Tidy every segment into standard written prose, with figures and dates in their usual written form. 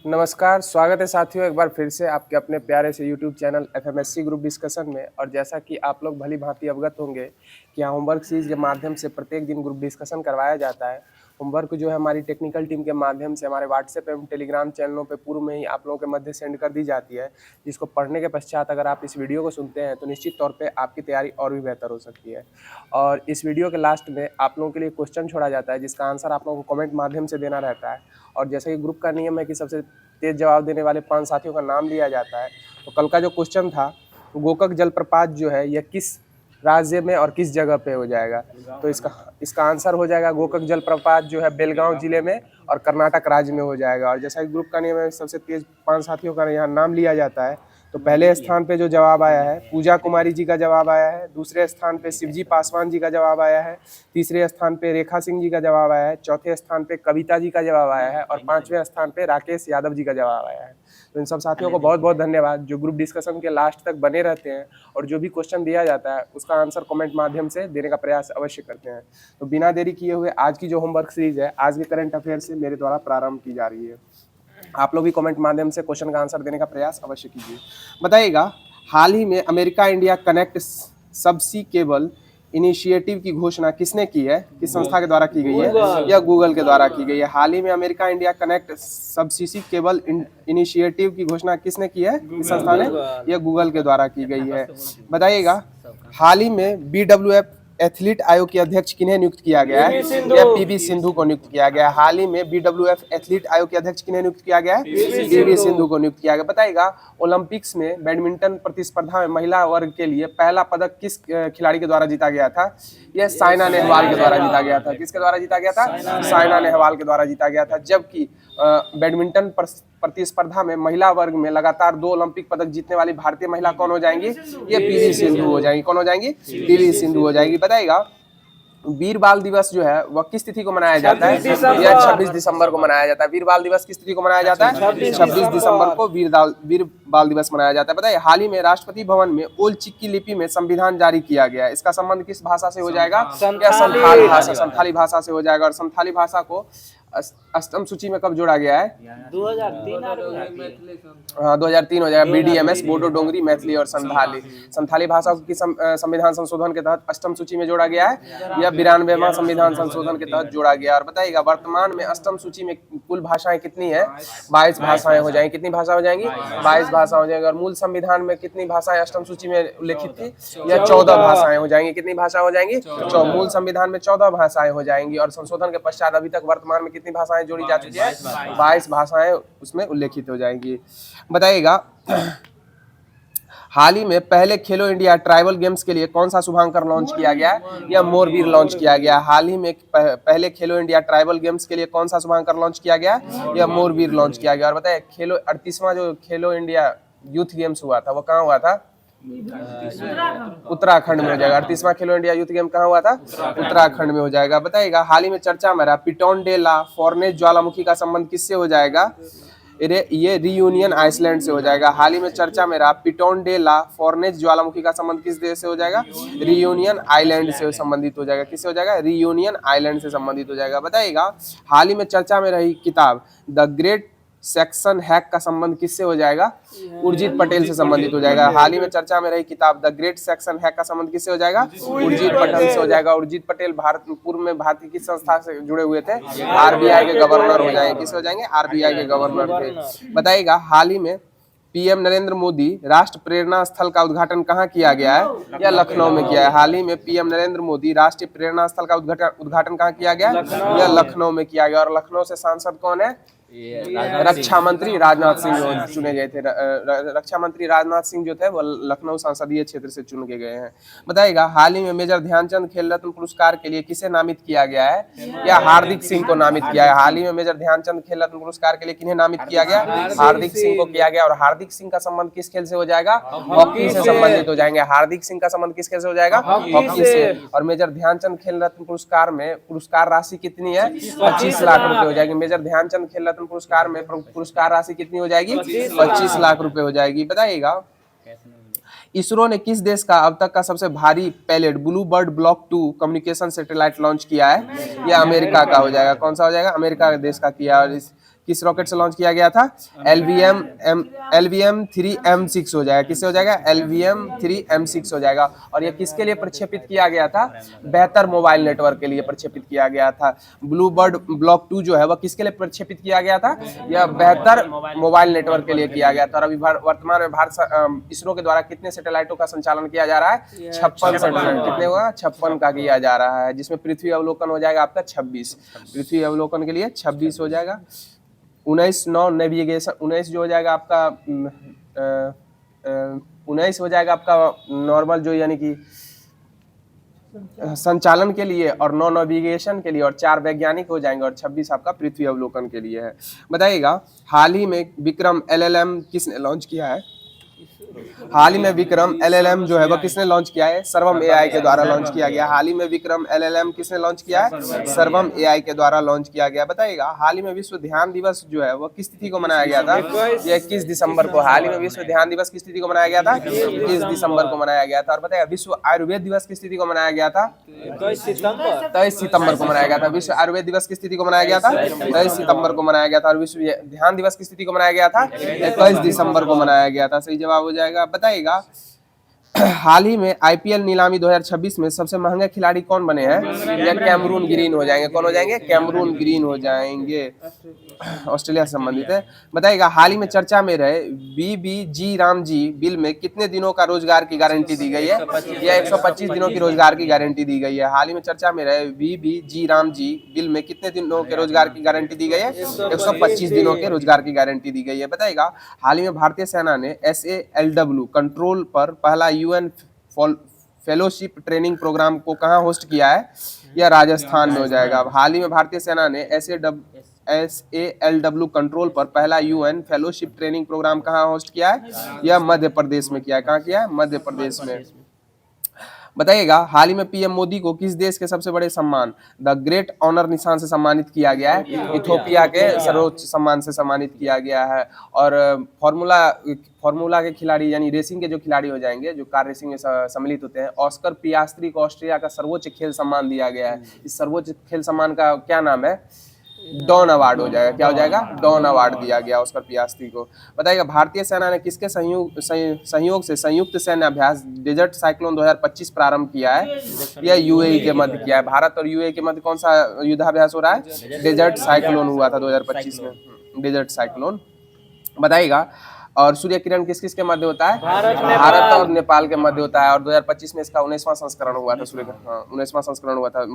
नमस्कार, स्वागत है साथियों एक बार फिर से आपके अपने प्यारे से यूट्यूब चैनल एफएमएससी ग्रुप डिस्कशन में। और जैसा कि आप लोग भली भांति अवगत होंगे कि यहाँ होमवर्क सीरीज के माध्यम से प्रत्येक दिन ग्रुप डिस्कशन करवाया जाता है। होमवर्क जो है हमारी टेक्निकल टीम के माध्यम से हमारे व्हाट्सएप एवं टेलीग्राम चैनलों पे पूर्व में ही आप लोगों के मध्य सेंड कर दी जाती है, जिसको पढ़ने के पश्चात अगर आप इस वीडियो को सुनते हैं तो निश्चित तौर पर आपकी तैयारी और भी बेहतर हो सकती है। और इस वीडियो के लास्ट में आप लोगों के लिए क्वेश्चन छोड़ा जाता है, जिसका आंसर आप लोगों को कमेंट माध्यम से देना रहता है। और जैसा कि ग्रुप का नियम है कि सबसे तेज जवाब देने वाले 5 साथियों का नाम लिया जाता है। तो कल का जो क्वेश्चन था, गोकक जलप्रपात जो है यह किस राज्य में और किस जगह पे हो जाएगा? तो इसका आंसर हो जाएगा गोकक जलप्रपात जो है बेलगांव जिले में और कर्नाटक राज्य में हो जाएगा। और जैसा कि ग्रुप का नियम है सबसे तेज 5 साथियों का यहाँ नाम लिया जाता है। तो पहले स्थान पे जो जवाब आया है पूजा कुमारी जी का जवाब आया है, दूसरे स्थान पे शिवजी पासवान जी का जवाब आया है, तीसरे स्थान पे रेखा सिंह जी का जवाब आया है, चौथे स्थान पे कविता जी का जवाब आया है और 5वें स्थान पे राकेश यादव जी का जवाब आया है। तो इन सब साथियों को बहुत बहुत धन्यवाद जो ग्रुप डिस्कशन के लास्ट तक बने रहते हैं और जो भी क्वेश्चन दिया जाता है उसका आंसर कमेंट माध्यम से देने का प्रयास अवश्य करते हैं। तो बिना देरी किए हुए आज की जो होमवर्क सीरीज है आज के करंट अफेयर से मेरे द्वारा प्रारंभ की जा रही है। आप लोग भी कमेंट माध्यम से क्वेश्चन का आंसर देने का प्रयास अवश्य कीजिए। बताइएगा, हाल ही में अमेरिका इंडिया कनेक्ट सबसी केबल इनिशिएटिव की घोषणा किसने की है? किस संस्था के द्वारा की गई है? या गूगल के द्वारा की गई है? हाल ही में अमेरिका इंडिया कनेक्ट सबसी केबल इनिशिएटिव की घोषणा किसने की है? किस संस्था ने? या गूगल के द्वारा की गई है। बताइएगा, हाल ही में BWF एथलीट आयोग के अध्यक्ष किन्हें नियुक्त किया गया है? या पीवी सिंधु को नियुक्त किया गया है। हाल ही में BWF एथलीट आयोग के अध्यक्ष किन्हें नियुक्त किया गया है? पीवी सिंधु को नियुक्त किया गया। बताइएगा, ओलंपिक्स में बैडमिंटन प्रतिस्पर्धा में महिला वर्ग के लिए पहला पदक किस खिलाड़ी के द्वारा जीता गया था? यह साइना नेहवाल के द्वारा जीता गया था। किसके द्वारा जीता गया था? साइना नेहवाल के द्वारा जीता गया था। जबकि बैडमिंटन प्रतिस्पर्धा में महिला वर्ग में लगातार 2 ओलंपिक पदक जीतने वाली भारतीय महिला कौन हो जाएंगी? ये पीवी सिंधु हो जाएंगी। कौन हो जाएंगी? पीवी सिंधु हो जाएगी। बताइएगा, वीर बाल दिवस जो है वह किस तिथि को मनाया जाता है? यह 26 दिसंबर को मनाया जाता है। वीर बाल दिवस किस तिथि को मनाया जाता है? 26 दिसंबर को वीर बाल दिवस मनाया जाता है। बताइए, हाल ही में राष्ट्रपति भवन में ओल चिक्की लिपि में संविधान जारी किया गया है। इसका संबंध किस भाषा से हो जाएगा? या संथाली भाषा से हो जाएगा। और संथाली भाषा को अष्टम सूची में कब जोड़ा गया है? 2003 हाँ, 2003 हो जाएगा। BDMS बोडो डोंगरी मैथिली और संथाली भाषा की संविधान संशोधन के तहत अष्टम सूची में जोड़ा गया है या 92वां संविधान संशोधन के तहत जोड़ा गया। और बताइएगा, वर्तमान में अष्टम सूची में कुल भाषाएं कितनी है? 22 भाषाएं हो जाएंगी। कितनी भाषा हो जाएंगी? 22 भाषा हो जाएंगी। और मूल संविधान में कितनी भाषाएं अष्टम सूची में उल्लेखित थी? या 14 भाषाएं हो जाएंगी। कितनी भाषा हो जाएंगी? मूल संविधान में 14 भाषाएं हो जाएंगी। और संशोधन के पश्चात अभी तक वर्तमान में कितनी भाषाएं जोड़ी जा चुकी है? 22 भाषाएं उसमें उल्लेखित हो जाएंगी। बताइएगा, हाल ही में पहले खेलो इंडिया ट्राइबल गेम्स के लिए कौन सा शुभांकर लॉन्च किया गया है? या मोरवीर लॉन्च किया गया? हाल ही में पहले खेलो इंडिया ट्राइबल गेम्स के लिए कौन सा शुभांकर लॉन्च किया गया है? या मोरवीर लॉन्च किया गया? और बताइए, 38वां जो खेलो इंडिया यूथ गेम्स हुआ था वो कहाँ हुआ था? उत्तराखंड में हो जाएगा। 38वां खेलो इंडिया यूथ गेम कहाँ हुआ था? उत्तराखंड में हो जाएगा। बताइएगा, हाल ही में चर्चा में रहा पिटोन डे ला फॉर्नेस ज्वालामुखी का संबंध किससे हो जाएगा? ये रियूनियन आइसलैंड से हो जाएगा। हाल ही में चर्चा में रहा पिटोन डे ला फॉर्नेस ज्वालामुखी का संबंध किस देश से हो जाएगा? रियूनियन आइलैंड से संबंधित हो जाएगा। किससे हो जाएगा? रियूनियन आइलैंड से संबंधित हो जाएगा। बताइएगा, हाल ही में चर्चा में रही किताब द ग्रेट सेक्शन हैक का संबंध किससे हो जाएगा? उर्जित पटेल से संबंधित हो जाएगा। हाल ही में चर्चा में रही किताब द ग्रेट सेक्शन हैक का संबंध किससे हो जाएगा? उर्जित पटेल से हो जाएगा। उर्जित पटेल पूर्व में भारतीय किस संस्था से जुड़े हुए थे? RBI के गवर्नर हो जाएंगे। किससे हो जाएंगे? RBI के गवर्नर थे। बताइएगा, हाल ही में PM नरेंद्र मोदी राष्ट्र प्रेरणा स्थल का उद्घाटन कहाँ किया गया है? या लखनऊ में किया है। हाल ही में PM नरेंद्र मोदी राष्ट्रीय प्रेरणा स्थल का उद्घाटन कहाँ किया गया? या लखनऊ में किया गया। और लखनऊ से सांसद कौन है? रक्षा मंत्री राजनाथ सिंह चुने गए थे। रक्षा मंत्री राजनाथ सिंह जो थे वो लखनऊ संसदीय क्षेत्र से चुन के गए हैं। बताइएगा, हाल ही में मेजर ध्यानचंद खेल रत्न पुरस्कार के लिए किसे नामित किया गया है? या हार्दिक सिंह को नामित किया है। हाल ही में मेजर ध्यानचंद खेल रत्न पुरस्कार के लिए किन्हें नामित किया गया? हार्दिक सिंह को किया गया। और हार्दिक सिंह का संबंध किस खेल से हो जाएगा? हॉकी से संबंधित हो जाएंगे। हार्दिक सिंह का संबंध किस खेल से हो जाएगा? हॉकी से। और मेजर ध्यानचंद खेल रत्न पुरस्कार में पुरस्कार राशि कितनी है? 25 लाख रुपए हो जाएगी। मेजर ध्यानचंद खेल रत्न पुरस्कार में पुरस्कार राशि कितनी हो जाएगी? 25 लाख रुपए हो जाएगी। बताइएगा, इसरो ने किस देश का अब तक का सबसे भारी payload Blue Bird Block 2 communication satellite launch किया है? यह अमेरिका का हो जाएगा। कौन सा हो जाएगा? अमेरिका देश का किया। और किस रॉकेट से लॉन्च किया गया था? LVM-3M6 हो जाएगा। किससे हो जाएगा? LVM-3M6 हो जाएगा। और ये किसके लिए प्रक्षेपित किया गया था? बेहतर मोबाइल नेटवर्क के लिए प्रक्षेपित किया गया था। ब्लूबर्ड ब्लॉक 2 जो है वह किसके लिए प्रक्षेपित किया गया था? यह बेहतर मोबाइल नेटवर्क के लिए किया गया था। और अभी वर्तमान में भारत इसरो के द्वारा कितने सैटेलाइटों का संचालन किया जा रहा है? 56 सैटेलाइट। कितने हुआ? 56 का किया जा रहा है, जिसमें पृथ्वी अवलोकन हो जाएगा आपका 26। पृथ्वी अवलोकन के लिए 26 हो जाएगा। 19 नौ नेविगेशन 19 जो हो जाएगा आपका 19 हो जाएगा आपका नॉर्मल जो यानी कि संचालन के लिए, और 9 नेविगेशन के लिए, और 4 वैज्ञानिक हो जाएंगे, और 26 आपका पृथ्वी अवलोकन के लिए है। बताइएगा हाल ही में विक्रम LLM किसने लॉन्च किया है? हाल ही में विक्रम LLM जो है वह किसने लॉन्च किया है? सर्वम AI के द्वारा लॉन्च किया गया। हाल ही में विक्रम LLM किसने लॉन्च किया है? सर्वम AI के द्वारा लॉन्च किया गया। बताइएगा हाल ही में विश्व ध्यान दिवस जो है वह किस तिथि को मनाया गया था? ये 21 दिसंबर को। हाल ही में विश्व ध्यान दिवस किस तिथि को मनाया गया था? 21 दिसंबर को मनाया गया था। और बताइएगा विश्व आयुर्वेद दिवस किस तिथि को मनाया गया था? 23 सितंबर को मनाया गया था। विश्व आयुर्वेद दिवस किस तिथि को मनाया गया था? 23 सितंबर को मनाया गया था। और विश्व ध्यान दिवस किस तिथि को मनाया गया था? 21 दिसंबर को मनाया गया था। सही जवाब हो जाएगा। बताइएगा हाल ही में IPL नीलामी 2026 में सबसे महंगे खिलाड़ी कौन बने हैं? या कैमरून ग्रीन हो जाएंगे। कौन हो जाएंगे? कैमरून ग्रीन हो जाएंगे। ऑस्ट्रेलिया से संबंधित है। बताइएगा हाल ही में चर्चा में रहे BBG रामजी बिल में कितने दिनों का रोजगार की गारंटी दी गई है? या 125 दिनों की रोजगार की गारंटी दी गई है। हाल ही में चर्चा में रहे BBG रामजी बिल में कितने दिनों के रोजगार की गारंटी दी गई है? 125 दिनों के रोजगार की गारंटी दी गई है। बताइएगा हाल ही में भारतीय सेना ने SALW कंट्रोल पर पहला UN फेलोशिप ट्रेनिंग प्रोग्राम को कहां होस्ट किया है? यह राजस्थान में हो जाएगा। अब हाल ही में भारतीय सेना ने SALW कंट्रोल पर पहला UN फेलोशिप ट्रेनिंग प्रोग्राम कहां होस्ट किया है? यह मध्य प्रदेश में किया है। कहां किया है? मध्य प्रदेश में। बताइएगा हाल ही में PM मोदी को किस देश के सबसे बड़े सम्मान द ग्रेट ऑनर निशान से सम्मानित किया गया है? इथोपिया के सर्वोच्च सम्मान से सम्मानित किया गया है। और फॉर्मूला के खिलाड़ी यानी रेसिंग के जो खिलाड़ी हो जाएंगे, जो कार रेसिंग में सम्मिलित होते हैं, ऑस्कर पियास्त्री को ऑस्ट्रिया का सर्वोच्च खेल सम्मान दिया गया है। इस सर्वोच्च खेल सम्मान का क्या नाम है? डॉन अवार्ड हो जाएगा। क्या हो जाएगा? डॉन अवार्ड दिया गया ऑस्कर पियास्त्री को। बताइएगा भारतीय सेना ने किसके संयोग से संयुक्त सैन्य अभ्यास डेजर्ट साइक्लोन 2025 प्रारंभ किया है? यह UAE के मध्य किया है। भारत और UAE के मध्य कौन सा युद्धाभ्यास हो रहा है? डेजर्ट साइक्लोन हुआ था 2025 में, डेजर्ट साइक्लोन। बताइएगा और सूर्य किरण किस किस के मध्य होता है? भारत और नेपाल के मध्य होता है। और 2025 में इसका 19वां संस्करण हुआ था। 19वां संस्करण हुआ था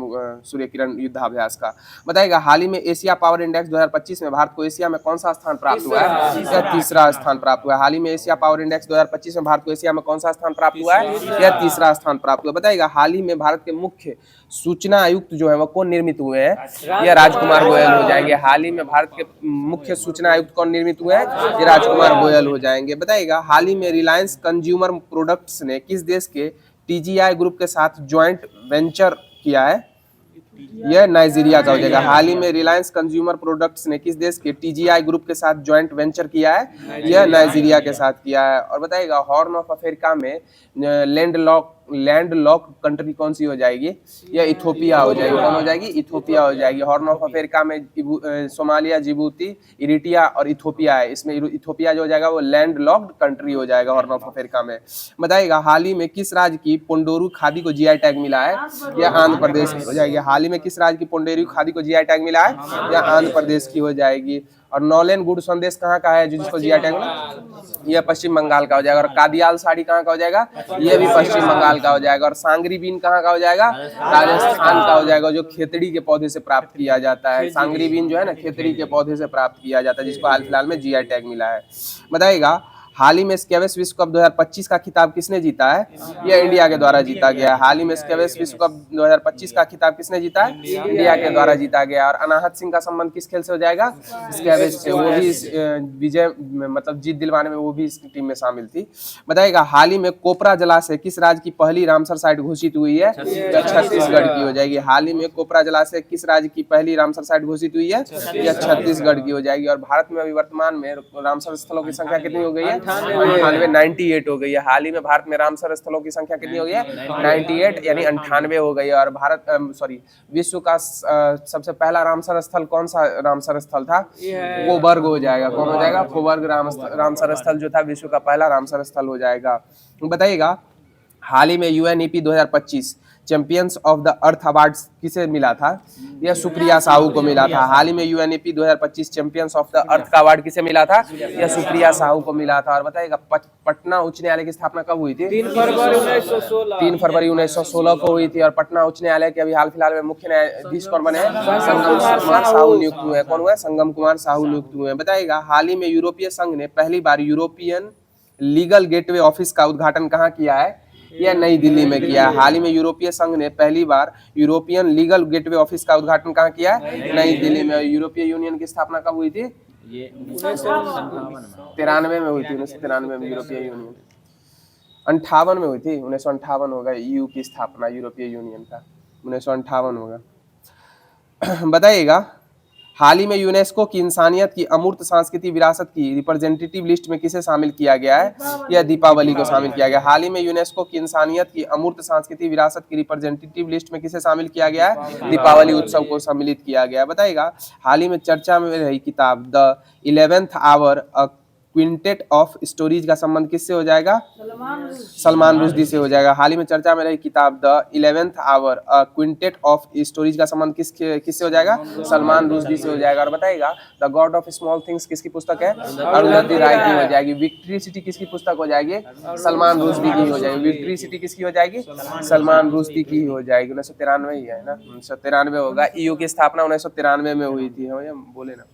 सूर्य किरण युद्धाभ्यास का। बताइएगा हाल ही में एशिया पावर इंडेक्स 2025 में भारत को एशिया में कौन सा स्थान प्राप्त हुआ है? यह तीसरा स्थान प्राप्त हुआ है। हाल ही में एशिया पावर इंडेक्स 2025 में भारत को एशिया में कौन सा स्थान प्राप्त हुआ है? यह तीसरा स्थान प्राप्त हुआ। बताइएगा हाल ही में भारत के मुख्य सूचना आयुक्त जो है वो कौन निर्मित हुए हैं? यह राजकुमार गोयल हो जाएंगे। हाल ही में भारत के मुख्य सूचना आयुक्त कौन निर्मित हुए हैं? ये राजकुमार गोयल हो जाएंगे। बताइएगा हाल ही में रिलायंस कंज्यूमर प्रोडक्ट्स ने किस देश के TGI ग्रुप के साथ ज्वाइंट वेंचर किया है? यह नाइजीरिया का हो जाएगा। हाल ही में रिलायंस कंज्यूमर प्रोडक्ट्स ने किस देश के TGI ग्रुप के साथ ज्वाइंट वेंचर किया है? यह नाइजीरिया के साथ किया है। और बताइएगा हॉर्न ऑफ अफ्रीका में लैंड लॉक कंट्री कौन सी हो जाएगी? यह इथोपिया हो जाएगी। कौन हो जाएगी? इथोपिया हो जाएगी। हॉर्न ऑफ अफ्रीका में सोमालिया, जिबूती, इरिट्रिया और इथोपिया है। इसमें इथोपिया जो हो जाएगा वो लैंड लॉक्ड कंट्री हो जाएगा हॉर्न ऑफ अफ्रीका में। बताइएगा हाल ही में किस राज्य की पोंडोरू खादी को GI टैग मिला है? यह आंध्र प्रदेश की हो जाएगी। हाल ही में किस राज्य की पोंडोरू खादी को GI टैग मिला है? यह आंध्र प्रदेश की हो जाएगी। और नौलेन गुड़ संदेश कहाँ का है जिसको GI टैग मिला? यह पश्चिम बंगाल का हो जाएगा। और कादियाल साड़ी कहाँ का हो जाएगा? यह भी पश्चिम बंगाल का हो जाएगा। और सांगरी बीन कहाँ का हो जाएगा? राजस्थान का हो जाएगा, जो खेतड़ी के पौधे से प्राप्त किया जाता है। सांगरी बीन जो है ना खेतड़ी के पौधे से प्राप्त किया जाता है, जिसको हाल फिलहाल में GI टैग मिला है। बताइएगा हाल ही में स्क्वैश विश्व कप 2025 का खिताब किसने जीता है? यह इंडिया के द्वारा जीता गया है। हाल ही में स्क्वैश विश्व कप 2025 का खिताब किसने जीता है? इंडिया के द्वारा जीता गया। और अनाहत सिंह का संबंध किस खेल से हो जाएगा? स्क्वैश से। वो भी विजय मतलब जीत दिलवाने में वो भी इस टीम में शामिल थी। बताइएगा हाल ही में कोपरा जलाशय किस राज्य की पहली रामसर साइट घोषित हुई है? छत्तीसगढ़ की हो जाएगी। हाल ही में कोपरा जलाशय किस राज्य की पहली रामसर साइट घोषित हुई है? यह छत्तीसगढ़ की हो जाएगी। और भारत में अभी वर्तमान में रामसर स्थलों की संख्या कितनी हो गई है? 98, 98 हो गई है। हाल ही में भारत में रामसर स्थलों की संख्या कितनी हो गई है? 98 यानी 98 हो गई है। और भारत सॉरी विश्व का सबसे पहला रामसर स्थल कौन सा रामसर स्थल था? कोबर्ग हो जाएगा। कौन हो जाएगा? कोबर्ग रामसर स्थल जो था विश्व का पहला रामसर स्थल हो जाएगा। बताइएगा हाल ही में UNEP 2025 champions of the earth award किसे मिला था? यह सुप्रिया साहू को मिला था। हाल ही में UNEP 2025 champions of the earth का अवार्ड किसे मिला था? यह सुप्रिया साहू को मिला था। और बताइएगा पटना उच्च न्यायालय की स्थापना कब हुई थी? 3 फरवरी 1916। 3 फरवरी 1916 को हुई थी। और पटना उच्च न्यायालय के अभी हाल फिलहाल में मुख्य न्यायाधीश कौन बने हैं? संगम कुमार साहू नियुक्त हुए। कौन हुए? संगम कुमार साहू नियुक्त हुए। बताइएगा हाल ही में यूरोपीय संघ ने पहली बार यूरोपियन लीगल गेटवे ऑफिस का उद्घाटन कहाँ किया है? यह नई दिल्ली में किया है। हाल ही में यूरोपीय संघ ने पहली बार यूरोपियन लीगल गेटवे ऑफिस का उद्घाटन कहाँ किया है? नई दिल्ली में। यूरोपीय यूनियन की स्थापना कब हुई थी? ये 1993 में हुई थी। 1993 में यूरोपीय यूनियन 58 में हुई थी। 1958 होगा ईयू की स्थापना यूरोपीय यूनियन का। 1958 होगा। बताइएगा हाल ही में यूनेस्को की इंसानियत की अमूर्त सांस्कृतिक विरासत की रिप्रेजेंटेटिव लिस्ट में किसे शामिल किया गया है? यह दीपावली को शामिल किया गया। हाल ही में यूनेस्को की इंसानियत की अमूर्त सांस्कृतिक विरासत की रिप्रेजेंटेटिव लिस्ट में किसे शामिल किया गया है? दीपावली उत्सव को सम्मिलित किया गया। बताइएगा हाल ही में चर्चा में रही किताब the 11th our quintet of stories का संबंध किससे हो जाएगा? सलमान रुश्दी से हो जाएगा। हाल ही में चर्चा में रही किताब the 11th our quintet of stories का संबंध किससे हो जाएगा? सलमान रुश्दी से हो जाएगा। और बताइएगा the God of small things किसकी पुस्तक है? अरुंधति राय की हो जाएगी। विक्ट्री सिटी किसकी पुस्तक हो जाएगी? सलमान रुश्दी की हो जाएगी। विक्ट्री सिटी किसकी हो जाएगी? सलमान रुश्दी की हो जाएगी। 1993 ही है ना? 1993 होगा। ईयू की स्थापना 1993 में हुई थी। बोले ना।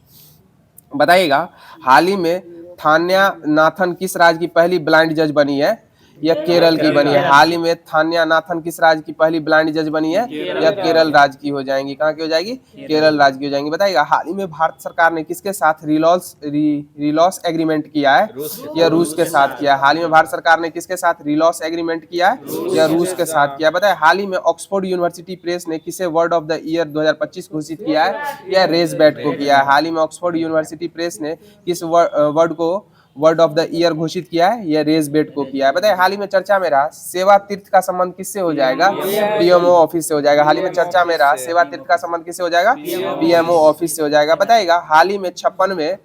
बताइएगा हाल ही में थान्या नाथन किस राज्य की पहली ब्लाइंड जज बनी है? यह केरल की बनी है। हाल ही में थान्या नाथन किस राज्य की पहली ब्लाइंड जज बनी है? यह केरल राज्य की हो जाएंगी। कहाँ की हो जाएगी? केरल राज्य की हो जाएंगी। बताइएगा हाल ही में भारत सरकार ने किसके साथ रिलॉस एग्रीमेंट किया है? यह रूस के साथ किया है। हाल ही में भारत सरकार ने किसके साथ रिलॉस एग्रीमेंट किया है? यह रूस के साथ किया। बताए हाल ही में ऑक्सफोर्ड यूनिवर्सिटी प्रेस ने किसे वर्ड ऑफ द ईयर 2025 घोषित किया है? यह रेजबैट को किया है। हाल ही में ऑक्सफोर्ड यूनिवर्सिटी प्रेस ने किस वर्ड को वर्ड ऑफ द ईयर घोषित किया है? यह रेजबेट को किया है। बताइए हाल ही में चर्चा में रहा सेवा तीर्थ का संबंध किससे हो जाएगा? पीएमओ ऑफिस से हो जाएगा। हाल ही में चर्चा में रहा सेवा तीर्थ का संबंध किससे हो जाएगा? पीएमओ ऑफिस से हो जाएगा। बताइएगा हाल ही में 56 में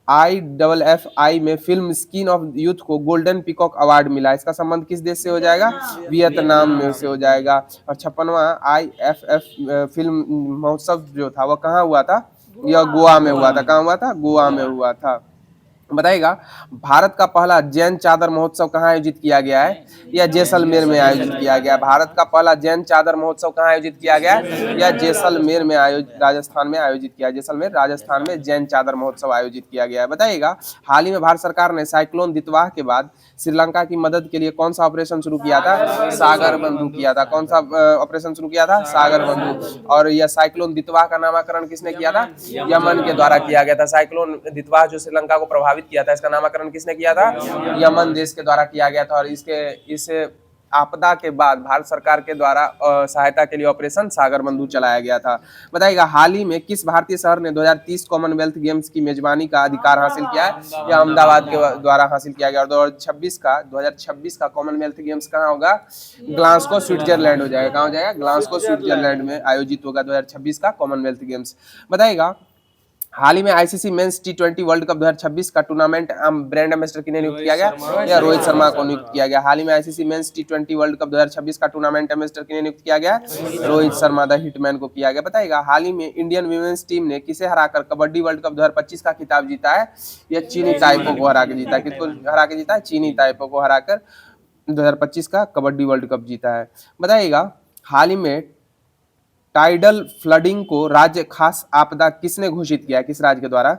IFFI में फिल्म स्किन ऑफ यूथ को गोल्डन पीकॉक अवार्ड मिला। इसका संबंध किस देश से हो जाएगा? वियतनाम में से हो जाएगा। और 56वां IFF फिल्म महोत्सव जो था वह कहाँ हुआ था? यह गोवा में हुआ था। कहाँ हुआ था? गोवा में हुआ था। बताइएगा भारत का पहला जैन चादर महोत्सव कहाँ आयोजित किया गया है? यह जैसलमेर में आयोजित किया गया। भारत का पहला जैन चादर महोत्सव कहाँ आयोजित किया गया है? यह जैसलमेर में राजस्थान में आयोजित किया। जैसलमेर राजस्थान में जैन चादर महोत्सव आयोजित किया गया है। बताइएगा हाल ही में भारत सरकार ने साइक्लोन दितवाह के बाद श्रीलंका की मदद के लिए कौन सा ऑपरेशन शुरू किया था? सागर बंधु किया था। कौन सा ऑपरेशन शुरू किया था? सागर बंधु। और यह साइक्लोन दितवाह का नामकरण किसने किया था? यमन के द्वारा किया गया था। साइक्लोन दितवाह जो श्रीलंका को प्रभावित किया था, इसका नामकरण किसने किया था? यमन देश के द्वारा किया गया था। और इस आपदा के बाद भारत सरकार के द्वारा सहायता के लिए ऑपरेशन सागर बंधु चलाया गया था। बताइएगा हाल ही में किस भारतीय शहर ने 2030 कॉमनवेल्थ गेम्स की मेजबानी का अधिकार हासिल किया है? यह अहमदाबाद के द्वारा हासिल किया गया। और 2026 का कॉमनवेल्थ गेम्स कहाँ होगा? ग्लासगो स्विट्जरलैंड हो जाएगा। कहाँ हो जाएगा? ग्लासगो स्विट्जरलैंड में आयोजित होगा 2026 का कॉमनवेल्थ गेम्स। बताइएगा हाल ही में ICC men's T20 world cup 2026 का टूर्नामेंट ब्रांड एम्बेसडर किन्हें नियुक्त किया गया? या रोहित शर्मा को नियुक्त किया गया। हाल ही में ICC men's T20 world cup 2026 का टूर्नामेंट एम्बेसडर किन्हें नियुक्त किया गया? रोहित शर्मा द हिटमैन को किया गया। बताइएगा हाल ही में इंडियन वीमेंस टीम ने किसे हराकर कबड्डी वर्ल्ड कप 2025 का खिताब जीता है? यह चीनी ताइपो को हरा के जीता। किसको हरा के जीता है? चीनी ताइपो को हराकर 2025 का कबड्डी वर्ल्ड कप जीता है। बताइएगा हाल ही में टाइडल फ्लडिंग को राज्य खास आपदा किसने घोषित किया? किस राज्य के द्वारा?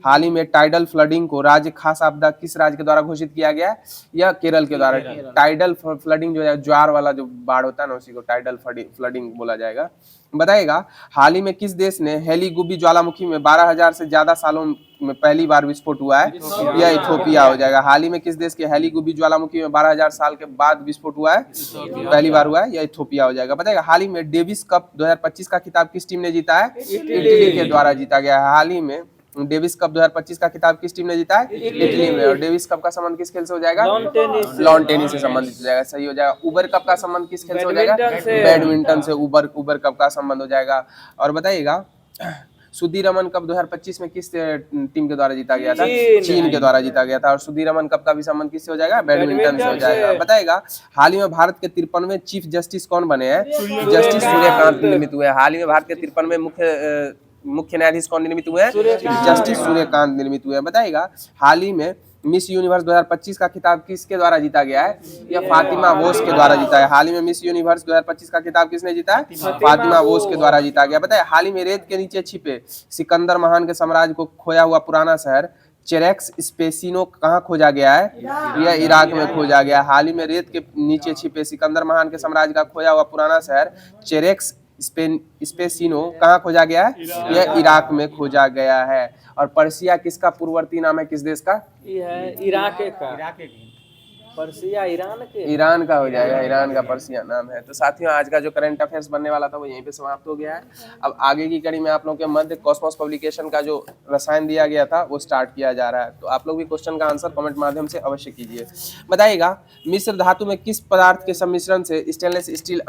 हाल ही में टाइडल फ्लडिंग को राज्य खास आपदा किस राज्य के द्वारा घोषित किया गया है? यह केरल के द्वारा। टाइडल फ्लडिंग जो है ज्वार वाला जो बाढ़ होता है ना, उसी को टाइडल फ्लडिंग बोला जाएगा। बताइएगा हाल ही में किस देश ने हेलीगुबी ज्वालामुखी में 12,000 से ज्यादा सालों में पहली बार विस्फोट हुआ है? यह इथोपिया हो जाएगा। हाल ही में किस देश के हेलीगुबी ज्वालामुखी में 12,000 साल के बाद विस्फोट हुआ है? पहली बार हुआ है। यह इथोपिया हो जाएगा। बताइएगा हाल ही में डेविस कप 2025 का खिताब किस टीम ने जीता है? इटली के द्वारा जीता गया है। हाल ही में डेविस कप 2025 का खिताब किस टीम ने जीता है? इटली में। और डेविस कप का संबंध किस खेल से हो जाएगा? लॉन टेनिस से संबंधित हो जाएगा, सही हो जाएगा। उबर कप का संबंध किस खेल से हो जाएगा? बैडमिंटन से उबर कप का संबंध हो जाएगा। और बताइएगा सुधीरमन कप 2025 में किस टीम के द्वारा जीता गया था? चीन के द्वारा जीता गया था। और सुधीरमन कप का भी संबंध किससे हो जाएगा? बैडमिंटन से हो जाएगा। बताइएगा हाल ही में भारत के 53वें चीफ जस्टिस कौन बने हैं? जस्टिस सूर्यकांत निर्मित हुए। हाल ही में भारत के 53वें मुख्य न्यायाधीश कौन निर्मित हुए हैं? जस्टिस सूर्यकांत निर्मित हुए हैं। बताइएगा हाल ही में मिस यूनिवर्स 2025 का खिताब किसके द्वारा जीता गया है? यह फातिमा वोस के द्वारा जीता है। हाल ही में मिस यूनिवर्स 2025 का खिताब किसने जीता है? फातिमा वोस के द्वारा जीता गया। बताइए हाल ही में रेत के नीचे छिपे सिकंदर महान के साम्राज्य को खोया हुआ पुराना शहर चेरेक्स स्पेसिनो कहाँ खोजा गया है? यह इराक में खोजा गया। हाल ही में रेत के नीचे छिपे सिकंदर महान के साम्राज्य का खोया हुआ पुराना शहर चेरेक्स स्पेसिनो कहाँ खोजा गया है? यह इराक में खोजा गया है। और पर्सिया किसका पूर्ववर्ती नाम है? किस देश का? इराक का। पर्सिया ईरान का हो जाएगा। ईरान का पर्सिया नाम है। तो साथियों आज का जो करंट अफेयर्स बनने वाला था वो यहीं पे समाप्त हो गया है। अब आगे की कड़ी में आप लोगों के मध्य कॉस्मोस पब्लिकेशन का जो रसायन दिया गया था वो स्टार्ट किया जा रहा है। तो आप लोग भी क्वेश्चन का आंसर कमेंट माध्यम से अवश्य कीजिए। बताइएगा मिश्र धातु में किस पदार्थ के सम्मिश्रण से स्टेनलेस स्टील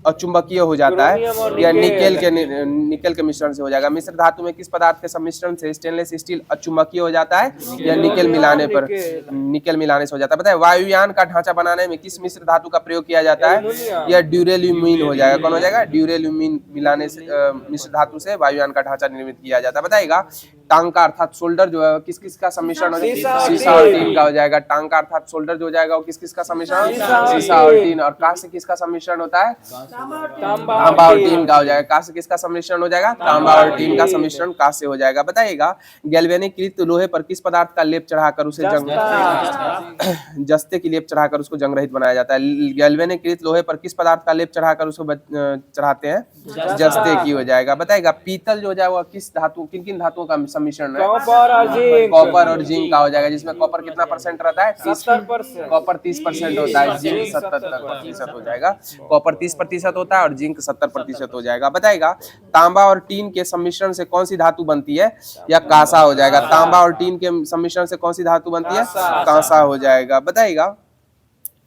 अचुंबकीय हो जाता है? या निकेल के मिश्रण से हो जाएगा। मिश्र धातु में किस पदार्थ के सम्मिश्रण से स्टेनलेस स्टील अचुंबकीय हो जाता है? या निकेल मिलाने से हो जाता है। बताइए वायुयान का ढांचा बनाने में किस मिश्र धातु का प्रयोग किया जाता है? या ड्यूरेल्यूमिन हो जाएगा। कौन हो जाएगा? ड्यूरेल्यूमिन मिलाने से मिश्र धातु से वायुयान का ढांचा निर्मित किया जाता है। बताइएगा टांका अर्थात शोल्डर जो है किस किस का सम्मिश्रण हो जाएगा? सीसा और टीन का हो जाएगा। टांका अर्थात शोल्डर जो हो जाएगा वो किस किस का सम्मिश्रण? सीसा और टीन। और कांस्य किसका सम्मिश्रण होता है? तांबा और टीन का हो जाएगा। कांस्य किसका सम्मिश्रण हो जाएगा? तांबा और टीन का सम्मिश्रण कांस्य हो जाएगा। बताइएगा गैल्वेनिकृत लोहे पर किस पदार्थ का लेप चढ़ाकर उसे जस्ते की लेप चढ़ाकर उसको जंग रहित बनाया जाता है? गैल्वेनिकृत लोहे पर किस पदार्थ का लेप चढ़ाकर उसको चढ़ाते हैं? जस्ते की हो जाएगा। बताइएगा पीतल जो हो जाएगा किस धातु किन किन धातुओं का सम्मिश्रण है? कॉपर और जिंक का हो जाएगा। जिसमें कॉपर कितना परसेंट रहता है? 30%। कॉपर 30% होता है, जिंक 70% हो जाएगा। कॉपर 30% होता है और जिंक 70% हो जाएगा। बताइएगा तांबा और टीन के सम्मिश्रण से कौन सी धातु बनती है? या कांसा हो जाएगा। तांबा और टीन के सम्मिश्रण से कौन सी धातु बनती है? कांसा हो जाएगा। बताइएगा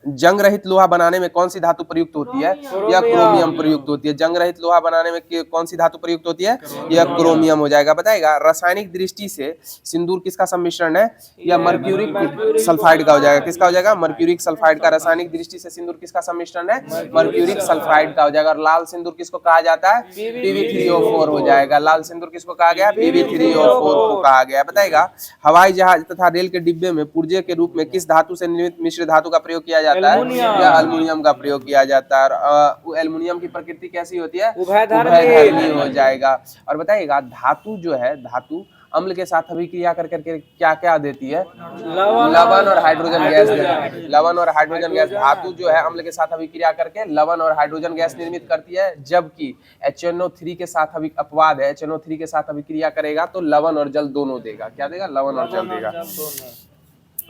जंग रहित लोहा बनाने में कौन सी धातु प्रयुक्त होती है? या क्रोमियम प्रयुक्त होती है। जंग रहित लोहा बनाने में कौन सी धातु प्रयुक्त होती है? या क्रोमियम हो जाएगा। बताइएगा रासायनिक दृष्टि से सिंदूर किसका सम्मिश्रण है? या मर्क्यूरिक सल्फाइड का हो जाएगा। किसका हो जाएगा? मर्क्यूरिक सल्फाइड का। रासायनिक दृष्टि से सिंदूर किसका सम्मिश्रण है? मर्क्यूरिक सल्फाइड का हो जाएगा। और लाल सिंदूर किसको कहा जाता है? Pb3O4 हो जाएगा। लाल सिंदूर किसको कहा गया? Pb3O4 को कहा गया। बताइएगा हवाई जहाज तथा रेल के डिब्बे में पुर्जे के रूप में किस धातु से निर्मित मिश्र धातु का प्रयोग किया जाता है? या एल्युमिनियम का प्रयोग किया जाता है। और एल्युमिनियम की प्रकृति कैसी होती है? उभयधर्मी हो जाएगा। और बताइएगा धातु जो है धातु अम्ल के साथ अभिक्रिया करके क्या क्या देती है? लवण और हाइड्रोजन गैस देती है। लवण और हाइड्रोजन गैस। धातु जो है अम्ल के साथ अभिक्रिया करके लवण और हाइड्रोजन गैस निर्मित करती है। जबकि HNO3 के साथ अपवाद है। HNO3 के साथ अभिक्रिया करेगा तो लवण और जल दोनों देगा। क्या देगा? लवण और जल देगा।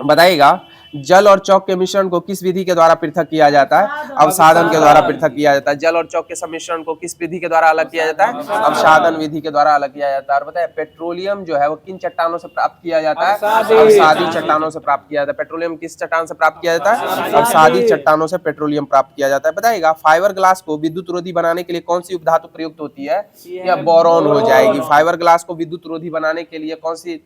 बताइएगा जल और चौक के मिश्रण को किस विधि के द्वारा पृथक किया जाता है? अवसादन के द्वारा पृथक किया जाता है। जल और चौक के सम्मिश्रण को किस विधि के द्वारा अलग किया जाता है? अवसादन विधि के द्वारा अलग किया जाता है। और बताइए पेट्रोलियम जो है वो किन चट्टानों से प्राप्त किया जाता है? अवसादी चट्टानों से प्राप्त किया जाता है। पेट्रोलियम किस चट्टान से प्राप्त किया जाता है? अवसादी चट्टानों से पेट्रोलियम प्राप्त किया जाता है। बताइएगा फाइबर ग्लास को विद्युत रोधी बनाने के लिए कौन सी उपधातु प्रयुक्त होती है? या बोरॉन हो जाएगी। फाइबर ग्लास को विद्युत रोधी बनाने के लिए कौन सी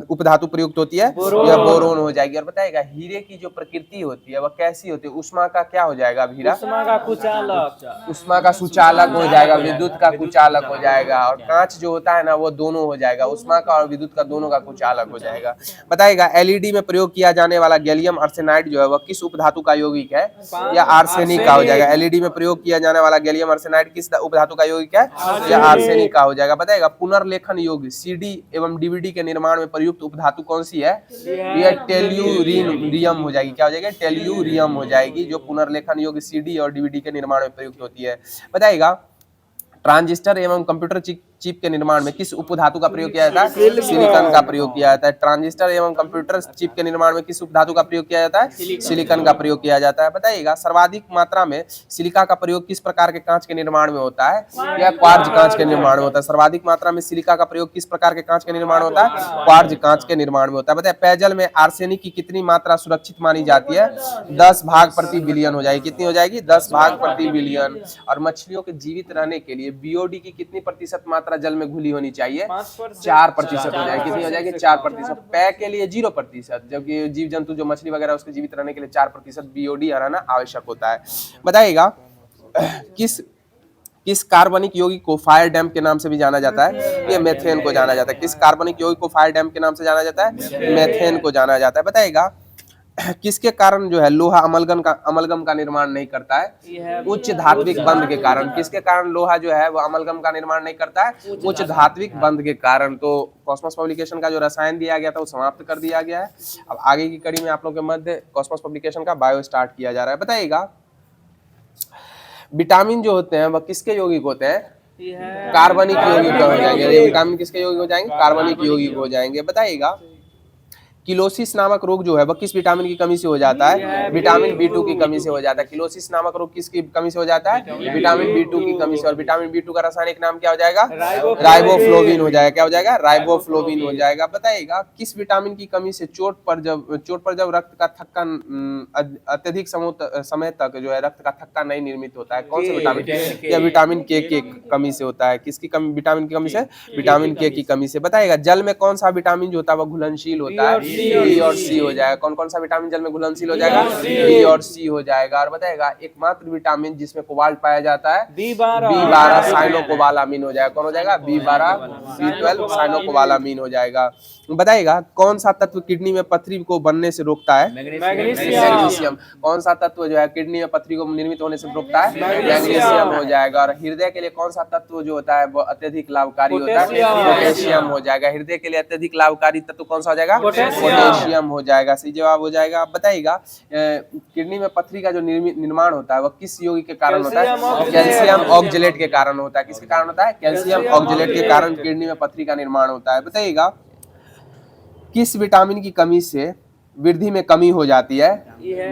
उपधातु प्रयुक्त होती है? या बोरोन हो जाएगी। और बताइएगा हीरे की जो प्रकृति होती है वह कैसी होती है? उष्मा का क्या हो जाएगा? हीरा उष्मा का कुचालक। उष्मा का सुचालक हो जाएगा। विद्युत का कुचालक हो जाएगा। और कांच जो होता है ना वो दोनों हो जाएगा। उष्मा का और विद्युत का दोनों का कुचालक हो जाएगा। बताइएगा एलईडी में प्रयोग किया जाने वाला गैलियम आर्सेनाइड जो है वह किस उपधातु का यौगिक है? या आर्सेनिक का हो जाएगा। एलईडी में प्रयोग किया जाने वाला गैलियम आर्सेनाइड किस उपधातु का यौगिक है? या आर्सेनिक का हो जाएगा। बताइएगा पुनर्लेखन योग्य सीडी एवं डीवीडी के निर्माण में प्रयुक्त उपधातु कौन सी है? यह टेल्यूरियम हो जाएगी। क्या हो जाएगी? टेल्यूरियम हो जाएगी जो पुनर्लेखन योग्य सीडी और डीवीडी के निर्माण में प्रयुक्त होती है। बताइएगा ट्रांजिस्टर एवं कंप्यूटर चिप के निर्माण में किस उपधातु का प्रयोग किया जाता है? सिलिकॉन का प्रयोग किया जाता है। ट्रांजिस्टर एवं कंप्यूटर चिप के निर्माण में किस उपधातु का प्रयोग किया जाता है? सिलिकॉन का प्रयोग किया जाता है। बताइएगा सर्वाधिक मात्रा में सिलिका का प्रयोग किस प्रकार के कांच के निर्माण में होता है? या क्वार्ज कांच के निर्माण में होता है। सर्वाधिक मात्रा में सिलिका का प्रयोग किस प्रकार के कांच के निर्माण में होता है? क्वार्ज कांच के निर्माण में होता है। बताइए पेयजल में आर्सेनिक की कितनी मात्रा सुरक्षित मानी जाती है? 10 भाग प्रति बिलियन हो जाएगी। कितनी हो जाएगी? 10 भाग प्रति बिलियन। और मछलियों के जीवित रहने के लिए बीओडी की कितनी प्रतिशत मात्रा जल में घुली होनी चाहिए? 4% हो जाएगी। कितनी हो जाएगी? 4%। पे के लिए 0%, जबकि जीव जंतु जो मछली वगैरह उसके जीवित रहने के लिए 4% बीओडी रहना आवश्यक होता है। बताइएगा किस कार्बनिक यौगिक को फायर डैम के नाम से भी जाना जाता है? ये मेथेन को जाना जाता है। किस कार्बनिक यौगिक को फायर डैम के नाम से जाना जाता है? मेथेन को जाना जाता है। बताइएगा किसके कारण जो है लोहा अमलगम का निर्माण नहीं करता है? उच्च धात्विक बंध के कारण। किसके कारण लोहा जो है वो अमलगम का निर्माण नहीं करता है? उच्च धात्विक बंध के कारण। तो कॉस्मोस पब्लिकेशन का जो रसायन दिया गया था वो समाप्त कर दिया गया है। अब आगे की कड़ी में आप लोगों के मध्य कॉस्मोस पब्लिकेशन का बायो स्टार्ट किया जा रहा है। बताइएगा विटामिन जो होते हैं वह किसके यौगिक होते हैं? कार्बनिक यौगिक हो जाएंगे। विटामिन किसके यौगिक हो जाएंगे? कार्बनिक यौगिक हो जाएंगे। बताइएगा किलोसिस नामक रोग जो है वह किस विटामिन की कमी से हो जाता है? विटामिन B2 की कमी से हो जाता है। किलोसिस नामक रोग किसकी कमी से हो जाता है? विटामिन B2 की कमी से। और विटामिन B2 का रासायनिक नाम क्या हो जाएगा? राइबोफ्लोविन हो जाएगा। क्या हो जाएगा? राइबोफ्लोविन हो जाएगा। बताइएगा किस विटामिन की कमी से चोट पर जब रक्त का थक्का अत्यधिक समय तक जो है रक्त का थक्का नहीं निर्मित होता है? कौन से विटामिन? या विटामिन K की कमी से होता है। किसकी कमी? विटामिन की कमी से? विटामिन K की कमी से। बताइएगा जल में कौन सा विटामिन जो होता है वह घुलनशील होता है? बी और सी हो जाएगा। कौन कौन सा विटामिन जल में घुलनशील हो जाएगा? बी और सी हो जाएगा। और बताएगा एकमात्र विटामिन जिसमें कोबाल्ट पाया जाता है? B12 साइनोकोबालामीन हो जाएगा। कौन हो जाएगा? B12 B12 साइनोकोबालामीन हो जाएगा। बताइएगा कौन सा तत्व किडनी में पथरी को बनने से रोकता है? मैग्नीशियम। कौन सा तत्व जो है किडनी में पथरी को निर्मित होने से रोकता है? मैग्नीशियम हो जाएगा। और हृदय के लिए कौन सा तत्व जो होता है वो अत्यधिक लाभकारी होता है? पोटेशियम हो जाएगा। हृदय के लिए अत्यधिक लाभकारी तत्व कौन सा हो जाएगा? पोटेशियम हो जाएगा। सही जवाब हो जाएगा। आप बताइएगा किडनी में पथरी का जो निर्माण होता है वह किस यौगिक के कारण होता है? कैल्शियम ऑक्जेलेट के कारण होता है। किसके कारण होता है? कैल्शियम ऑक्जेलेट के कारण किडनी में पथरी का निर्माण होता है। बताइएगा किस विटामिन की कमी से वृद्धि में कमी हो जाती है?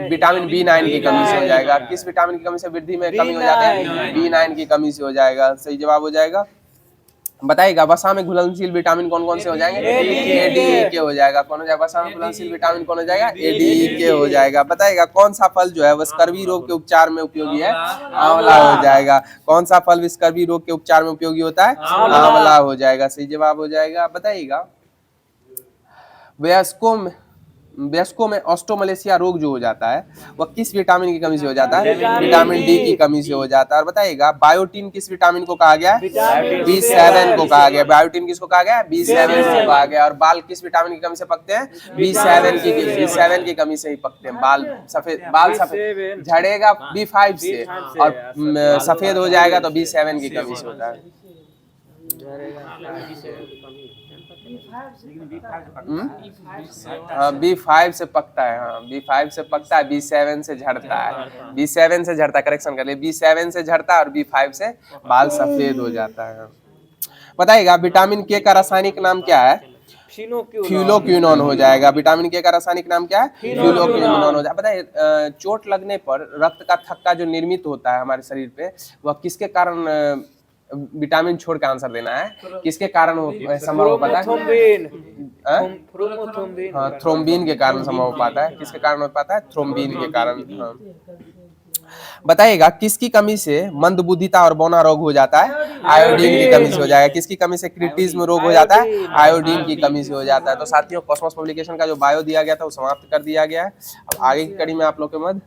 विटामिन B9 की कमी से हो जाएगा। किस विटामिन की कमी से वृद्धि में कमी हो जाती है? B9 की कमी से हो जाएगा। सही जवाब हो जाएगा। बताइएगा वसा में घुलनशील विटामिन कौन कौन से हो जाएंगे? ADE हो जाएगा। कौन हो जाएगा? वसा में घुलनशील विटामिन कौन हो जाएगा? ADE हो जाएगा। बताइएगा कौन सा फल जो है वह स्कर्वी रोग के उपचार में उपयोगी है? आंवला हो जाएगा। कौन सा फल स्कर्वी रोग के उपचार में उपयोगी होता है? आंवला हो जाएगा। सही जवाब हो जाएगा। बताइएगा वयस्कों में ऑस्ट्रोमलेशिया रोग जो हो जाता है वह किस विटामिन की कमी से हो जाता है? विटामिन D की कमी से हो जाता है। और बताइएगा बायोटीन किस विटामिन को कहा गया? B7 को कहा गया। बायोटीन किसको कहा गया? B7 को कहा गया। और बाल किस विटामिन की कमी से पकते हैं? B7 की कमी से ही पकते हैं। बाल सफेद झड़ेगा B5 से और सफेद हो जाएगा तो B7 की कमी से होता है। B5 से पकता है। हाँ B5 से पकता है, B7 से झड़ता है। B7 से झड़ता, करेक्शन कर लिए, B7 से झड़ता है और B5 से बाल सफेद हो जाता है। बताइएगा विटामिन K का रासायनिक नाम क्या है? फ्यूलोक्विनोन हो जाएगा। विटामिन K का रासायनिक नाम क्या है? फ्यूलोक्विनोन हो जाएगा। बताइए चोट लगने पर रक्त का थक्का जो निर्मित होता है हमारे शरीर पे वह किसके कारण? विटामिन छोड़ के आंसर देना है। किसके कारण संभव हो पाता है? हाँ थ्रोम्बिन के कारण संभव हो पाता है। किसके कारण हो पाता है? थ्रोम्बिन के कारण। हाँ बताइएगा किसकी कमी से मंदबुद्धिता और बौना रोग हो जाता है? आयोडीन की कमी से हो जाएगा। किसकी कमी से क्रिटिज्म रोग हो जाता है? आयोडीन की कमी से हो जाता है। तो साथियों कॉस्मोस पब्लिकेशन का जो बायो दिया गया था वो समाप्त कर दिया गया है। अब आगे की कड़ी में आप लोग के मध्य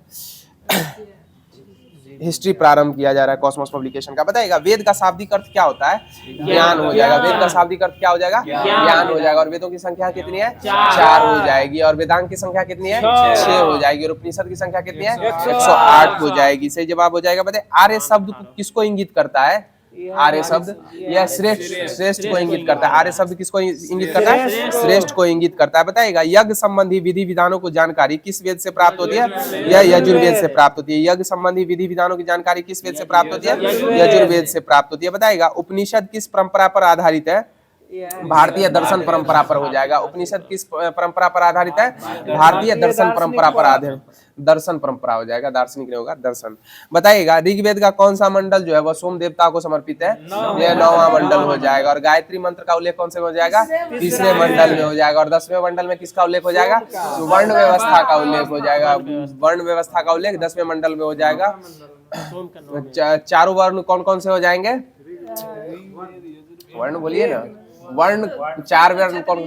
हिस्ट्री प्रारंभ किया जा रहा है कॉस्मोस पब्लिकेशन का। बताइएगा वेद का शाब्दिक अर्थ क्या होता है? ज्ञान हो जाएगा। वेद का शाब्दिक अर्थ क्या हो जाएगा? ज्ञान हो जाएगा। और वेदों की संख्या कितनी है? 4 हो जाएगी। और वेदांग की संख्या कितनी है? 6 हो जाएगी। और उपनिषद की संख्या कितनी है? 108 हो जाएगी। सही जवाब हो जाएगा। बताइए आर्य शब्द किसको इंगित करता है? आर्य शब्द यह श्रेष्ठ को इंगित करता है। आर्य शब्द किसको इंगित करता है? श्रेष्ठ को इंगित करता है। बताइएगा यज्ञ संबंधी विधि विधानों को जानकारी किस वेद से प्राप्त होती है? यह यजुर्वेद से प्राप्त होती है। यज्ञ संबंधी विधि विधानों की जानकारी किस वेद से प्राप्त होती है? यजुर्वेद से प्राप्त होती है। बताइएगा उपनिषद किस परंपरा पर आधारित है? भारतीय दर्शन परंपरा पर हो जाएगा। उपनिषद किस परंपरा पर आधारित है? भारतीय दर्शन परंपरा पर आधारित। दर्शन परंपरा हो जाएगा, दार्शनिक नहीं होगा, दर्शन। बताइएगा ऋग्वेद का कौन सा मंडल जो है वह सोम देवता को समर्पित है? यह 9वां मंडल हो जाएगा। और गायत्री मंत्र का उल्लेख कौन से में हो जाएगा? 3रे मंडल में हो जाएगा। और 10वें मंडल में किसका उल्लेख हो जाएगा? वर्ण व्यवस्था का उल्लेख हो जाएगा। वर्ण व्यवस्था का उल्लेख 10वें मंडल में हो जाएगा। चारों वर्ण कौन कौन से हो जाएंगे? वर्ण बोलिए ना, वर्ण 4 वर्ण कौन?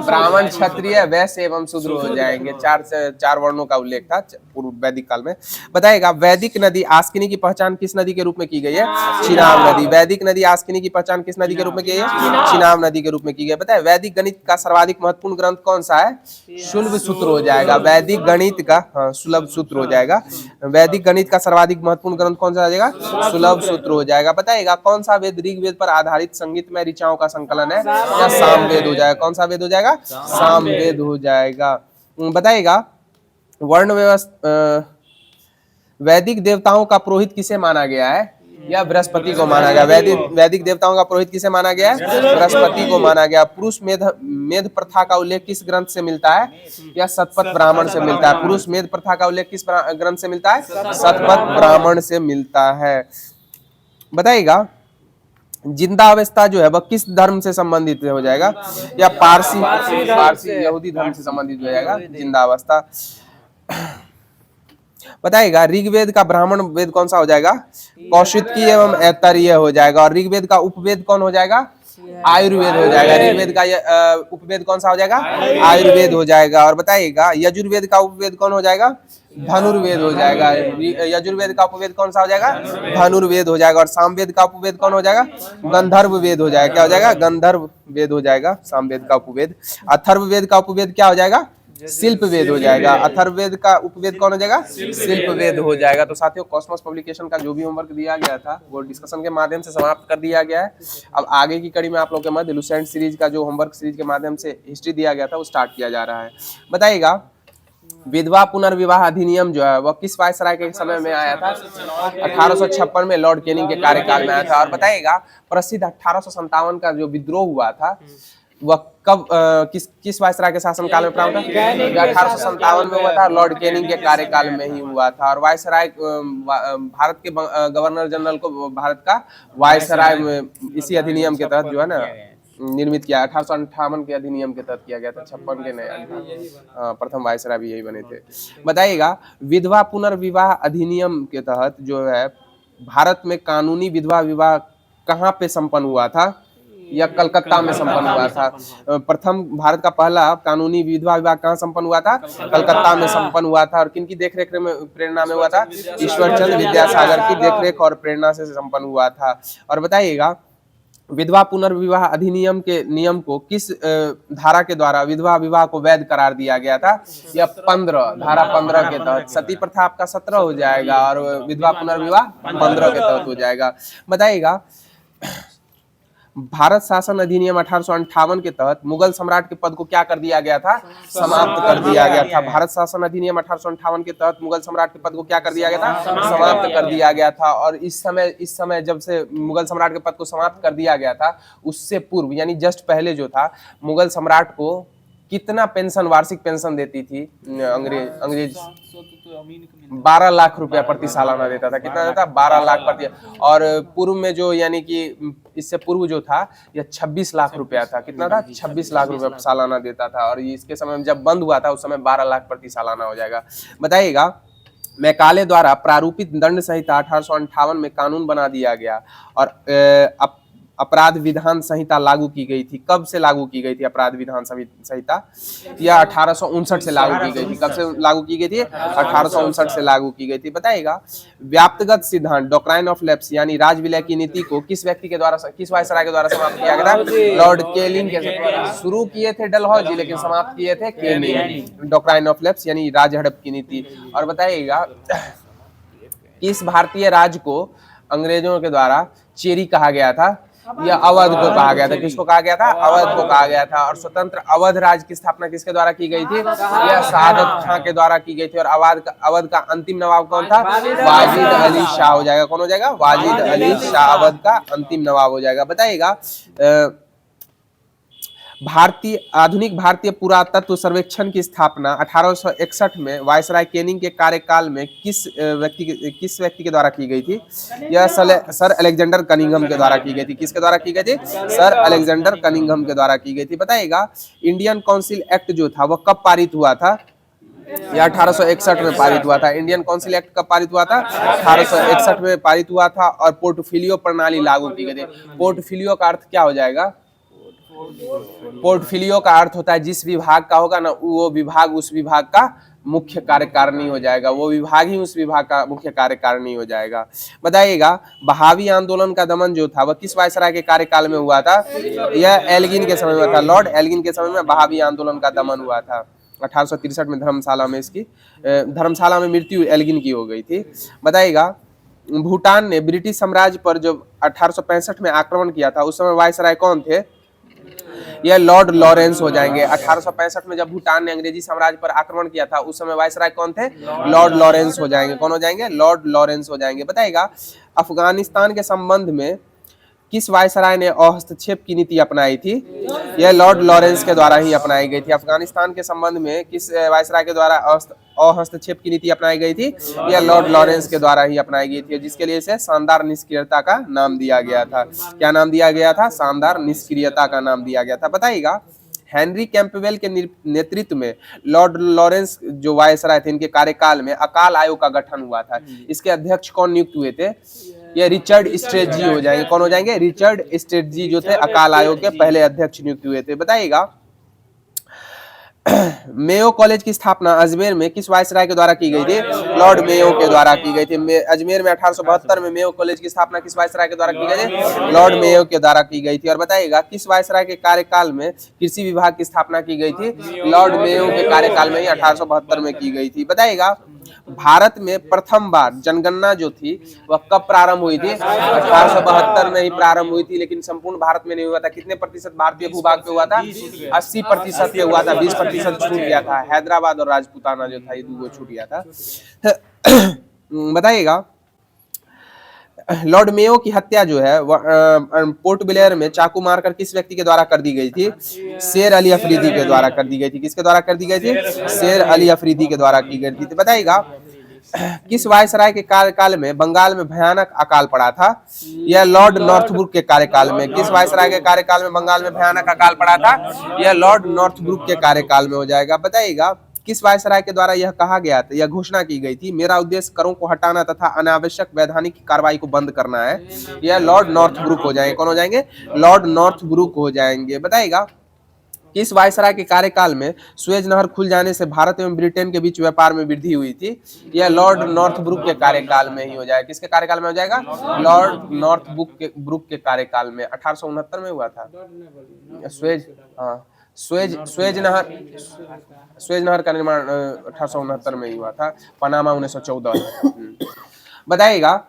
ब्राह्मण, क्षत्रिय, वैश्य एवं शूद्र हो जाएंगे। 4 वर्णों का उल्लेख था पूर्व वैदिक काल में। बताइएगा वैदिक नदी आस्किनी की पहचान किस नदी के रूप में की गई है? चिनाब नदी। वैदिक नदी आस्किनी की पहचान किस नदी के रूप में की गई है? चिनाब नदी के रूप में की गई। बताए वैदिक गणित का सर्वाधिक महत्वपूर्ण ग्रंथ कौन सा है? शुल्ब सूत्र हो जाएगा। वैदिक गणित का सुलभ सूत्र हो जाएगा। वैदिक गणित का सर्वाधिक महत्वपूर्ण ग्रंथ कौन सा हो जाएगा? सुलभ सूत्र हो जाएगा। बताइएगा कौन सा वेद ऋग्वेद पर आधारित संगीतमय ऋचाओं का संकलन है? या सामवेद हो जाएगा। कौन सा वेद हो जाएगा? सामवेद हो जाएगा। बताइएगा वर्ण व्यवस्था वैदिक देवताओं का पुरोहित किसे माना गया है? या बृहस्पति को माना गया। वैदिक देवताओं का पुरोहित किसे माना गया है? बृहस्पति को माना गया। पुरुष मेध प्रथा का उल्लेख किस ग्रंथ से मिलता है? या शतपथ ब्राह्मण से मिलता है। पुरुष मेध प्रथा का उल्लेख किस ग्रंथ से मिलता है? शतपथ ब्राह्मण से मिलता है। बताइएगा जिंदा अवस्था जो है वह किस धर्म से संबंधित हो जाएगा? या पारसी यहूदी धर्म से संबंधित हो जाएगा जिंदा अवस्था। बताइएगा ऋग्वेद का ब्राह्मण वेद कौन सा हो जाएगा? कौशिकी एवं ऐतरेय हो जाएगा। और ऋग्वेद का उपवेद कौन हो जाएगा? आयुर्वेद हो जाएगा। ऋग्वेद का उपवेद कौन सा हो जाएगा? आयुर्वेद हो जाएगा। और बताइएगा यजुर्वेद का उपवेद कौन हो जाएगा? धनुर्वेद हो जाएगा। यजुर्वेद का उपवेद कौन सा हो जाएगा? धनुर्वेद हो जाएगा। और सामवेद का उपवेद कौन हो जाएगा? गंधर्व वेद हो जाएगा। क्या हो जाएगा? गंधर्व वेद हो जाएगा सामवेद का उपवेद। अथर्ववेद का उपवेद क्या हो जाएगा? शिल्प वेद हो जाएगा। अथर्ववेद का उपवेद कौन हो जाएगा? शिल्प वेद हो जाएगा। तो साथियों कॉस्मोस पब्लिकेशन का जो भी होमवर्क दिया गया था वो डिस्कशन के माध्यम से समाप्त कर दिया गया है। अब आगे की कड़ी में आप लोगों के मध्य लुसेंट सीरीज का जो होमवर्क सीरीज के माध्यम से हिस्ट्री दिया गया था वो स्टार्ट किया जा रहा है। बताइएगा विधवा पुनर्विवाह अधिनियम जो है वह किस वायसराय के समय में आया था? 1856 में लॉर्ड कैनिंग के कार्यकाल में आया था। और बताइएगा प्रसिद्ध 1857 का जो विद्रोह हुआ था वह कब किस वायसराय के शासन काल में प्रारंभ हुआ? 1857 में हुआ था। लॉर्ड कैनिंग के कार्यकाल में ही हुआ था। और वायसराय भारत के गवर्नर जनरल को भारत का वायसराय में इसी अधिनियम के तहत जो है ना निर्मित किया। 1858 के अधिनियम के तहत किया गया था। 56 के नए प्रथम वायसराय भी यही बने थे। बताइएगा विधवा पुनर्विवाह अधिनियम के तहत जो है भारत में कानूनी विधवा विवाह कहाँ पे संपन्न हुआ था? या कलकत्ता में संपन्न हुआ था। प्रथम भारत का पहला कानूनी विधवा विवाह कहाँ संपन्न हुआ था? कलकत्ता में संपन्न हुआ था। और किनकी देखरेख में प्रेरणा में हुआ था? ईश्वरचंद्र विद्यासागर की देखरेख और प्रेरणा से संपन्न हुआ था। और बताइएगा विधवा पुनर्विवाह अधिनियम के नियम को किस धारा के द्वारा विधवा विवाह को वैध करार दिया गया था? या 15 धारा 15 के तहत। सती प्रथा आपका 17 हो जाएगा और विधवा पुनर्विवाह 15 के तहत हो जाएगा। बताइएगा भारत शासन अधिनियम 1858 के तहत मुगल सम्राट के पद को क्या कर दिया गया था? समाप्त कर दिया गया था। भारत शासन अधिनियम 1858 के तहत मुगल सम्राट के पद को क्या कर दिया गया था? समाप्त कर दिया गया था। और इस समय जब से मुगल सम्राट के पद को समाप्त कर दिया गया था उससे पूर्व यानी जस्ट पहले जो था मुगल सम्राट को कितना पेंशन वार्षिक पेंशन देती थी अंग्रेज? 12 लाख रुपया प्रति सालाना देता था। कितना देता? 12 लाख प्रति। और पूर्व में जो यानी कि इससे पूर्व जो था यह 26 लाख रुपया था। कितना था? 26 लाख रुपया सालाना देता था। और इसके समय में जब बंद हुआ था उस समय 12 लाख प्रति सालाना हो जाएगा। बताइएगा मैकाले द्वारा प्रारूपित दंड संहिता 1858 में कानून बना दिया गया। और अपराध विधान संहिता लागू की गई थी। कब से लागू की गई थी अपराध विधान संहिता? या 1859 से लागू की गई थी। कब से लागू की गई थी? 1859 से लागू की गई थी। बताइएगा व्याप्तगत सिद्धांत डॉक्ट्राइन ऑफ लैप्स यानी राज विलय की नीति को किस व्यक्ति के द्वारा किस वायसराय के द्वारा समाप्त किया गया था? लॉर्ड कैनिंग के। शुरू किए थे डलहौजी लेकिन समाप्त किए थे कैनिंग। डॉक्ट्राइन ऑफ लैप्स यानी राज हड़प की नीति। और बताइएगा किस भारतीय राज्य को अंग्रेजों के द्वारा चेरी कहा गया था, यह अवध को कहा गया था। किसको कहा गया था? अवध को कहा गया था। और स्वतंत्र अवध राज्य की स्थापना किसके द्वारा की गई थी? यह सादत खां के द्वारा की गई थी। और अवध का अंतिम नवाब कौन था? वाजिद अली शाह हो जाएगा। कौन हो जाएगा? वाजिद अली शाह अवध का अंतिम नवाब हो जाएगा। बताइएगा आधुनिक भारतीय पुरातत्व सर्वेक्षण की स्थापना 1861 में वायसराय केनिंग के कार्यकाल में किस व्यक्ति के द्वारा की गई थी? यह सर अलेक्जेंडर कनिंघम के द्वारा की गई थी। किसके द्वारा की गई थी? सर अलेक्जेंडर कनिंघम के द्वारा की गई थी। बताइएगा इंडियन काउंसिल एक्ट जो था वह कब पारित हुआ था? यह 1861 में पारित हुआ था। इंडियन काउंसिल एक्ट कब पारित हुआ था? 1861 में पारित हुआ था। और पोर्टफोलियो प्रणाली लागू की गई थी। पोर्टफोलियो का अर्थ क्या हो जाएगा? पोर्टफोलियो का अर्थ होता है जिस विभाग का होगा ना, वो विभाग उस विभाग का मुख्य कार्यकारिणी हो जाएगा। वो विभाग ही उस विभाग का मुख्य कार्यकारिणी हो जाएगा। बताइएगा बहावी आंदोलन का दमन जो था वह किस वायसराय के कार्यकाल में हुआ था? यह एल्गिन के समय में था। लॉर्ड एल्गिन के समय में बहावी आंदोलन का दमन हुआ था। 1863 में धर्मशाला में मृत्यु एल्गिन की हो गई थी। बताइएगा भूटान ने ब्रिटिश साम्राज्य पर जो 1865 में आक्रमण किया था उस समय वायसराय कौन थे? यह लॉर्ड लॉरेंस हो जाएंगे। 1865 में जब भूटान ने अंग्रेजी साम्राज्य पर आक्रमण किया था उस समय वायसराय कौन थे? लॉर्ड लॉरेंस हो जाएंगे। कौन हो जाएंगे? लॉर्ड लॉरेंस हो जाएंगे। बताइएगा अफगानिस्तान के संबंध में किस वायसराय ने हस्तक्षेप की नीति अपनाई थी? यह लॉर्ड लॉरेंस के द्वारा ही अपनाई गई थी। अफगानिस्तान के संबंध में किस वायसराय के द्वारा हस्तक्षेप की नीति अपनाई गई थी? यह लॉर्ड लॉरेंस के द्वारा ही अपनाई गई थी, जिसके लिए इसे शानदार निष्क्रियता का नाम दिया गया था। क्या नाम दिया गया था? शानदार निष्क्रियता का नाम दिया गया था। बताइएगा हेनरी कैंपबेल के नेतृत्व में लॉर्ड लॉरेंस जो वायसराय थे इनके कार्यकाल में अकाल आयोग का गठन हुआ था। इसके अध्यक्ष कौन नियुक्त हुए थे? ये रिचर्ड स्ट्रेट जी हो जाएंगे। कौन हो जाएंगे? रिचर्ड स्ट्रेट जी जो थे अकाल आयोग के पहले अध्यक्ष नियुक्त हुए थे। बताइएगा मेयो कॉलेज की स्थापना अजमेर में किस वायसराय के द्वारा की गई थी? लॉर्ड मेयो के द्वारा की गई थी। अजमेर में 1872 में मेयो कॉलेज की स्थापना किस वायसराय के द्वारा की गई थी? लॉर्ड मेयो के द्वारा की गई थी। और बताइएगा किस वायसराय के कार्यकाल में कृषि विभाग की स्थापना की गई थी? लॉर्ड मेयो के कार्यकाल में ही 1872 में की गई थी। बताइएगा भारत में प्रथम बार जनगणना जो थी वह कब प्रारंभ हुई थी? 1872 में ही प्रारंभ हुई थी, लेकिन संपूर्ण भारत में नहीं हुआ था। कितने प्रतिशत भारतीय भूभाग पे हुआ था? 80% पे हुआ था। 20% छूट गया था। हैदराबाद और राजपूताना जो था ये दो छूट गया था। बताइएगा लॉर्ड मेयो की हत्या जो है वह पोर्ट ब्लेयर में चाकू मारकर किस व्यक्ति के द्वारा कर दी गई थी? शेर अली अफरीदी के द्वारा कर दी गई थी। किसके द्वारा कर दी गई थी? शेर अली अफरीदी के द्वारा की गई थी। बताइएगा किस वायसराय के कार्यकाल में बंगाल में भयानक अकाल पड़ा था? यह लॉर्ड नॉर्थब्रुक के कार्यकाल में। किस वायसराय के कार्यकाल में बंगाल में भयानक अकाल पड़ा था? यह लॉर्ड नॉर्थब्रुक के कार्यकाल में हो जाएगा। बताइएगा किस वायसराय के द्वारा यह कहा गया था, यह घोषणा की गई थी, मेरा उद्देश्य करों को हटाना तथा अनावश्यक वैधानिक कार्रवाई को बंद करना है? यह लॉर्ड नॉर्थब्रुक हो जाएंगे। कौन हो जाएंगे? लॉर्ड नॉर्थब्रुक हो जाएंगे। बताइएगा किस वायसराय के कार्यकाल में सुएज नहर खुल जाने से भारत एवं ब्रिटेन के बीच व्यापार में वृद्धि हुई थी? यह लॉर्ड नॉर्थब्रुक के कार्यकाल में ही हो जाएगा। किसके कार्यकाल में हो जाएगा? लॉर्ड नॉर्थब्रुक के कार्यकाल में। 1869 में हुआ था सुएज नहर का निर्माण 1869 में ही हुआ था। पनामा 1914। बताइएगा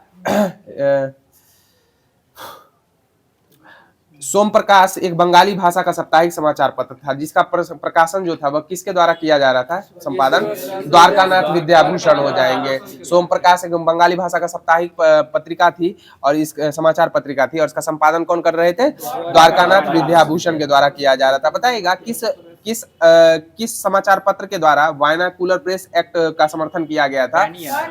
सोम प्रकाश एक बंगाली भाषा का साप्ताहिक समाचार पत्र था जिसका प्रकाशन जो था वह किसके द्वारा किया जा रहा था? संपादन द्वारकानाथ विद्याभूषण हो जाएंगे। सोम प्रकाश एक बंगाली भाषा का साप्ताहिक पत्रिका थी और इस समाचार पत्रिका थी और इसका संपादन कौन कर रहे थे? द्वारकानाथ विद्याभूषण के द्वारा किया जा रहा था। बताइएगा किस समाचार पत्र के द्वारा वायनाकुलर प्रेस एक्ट का समर्थन किया गया था?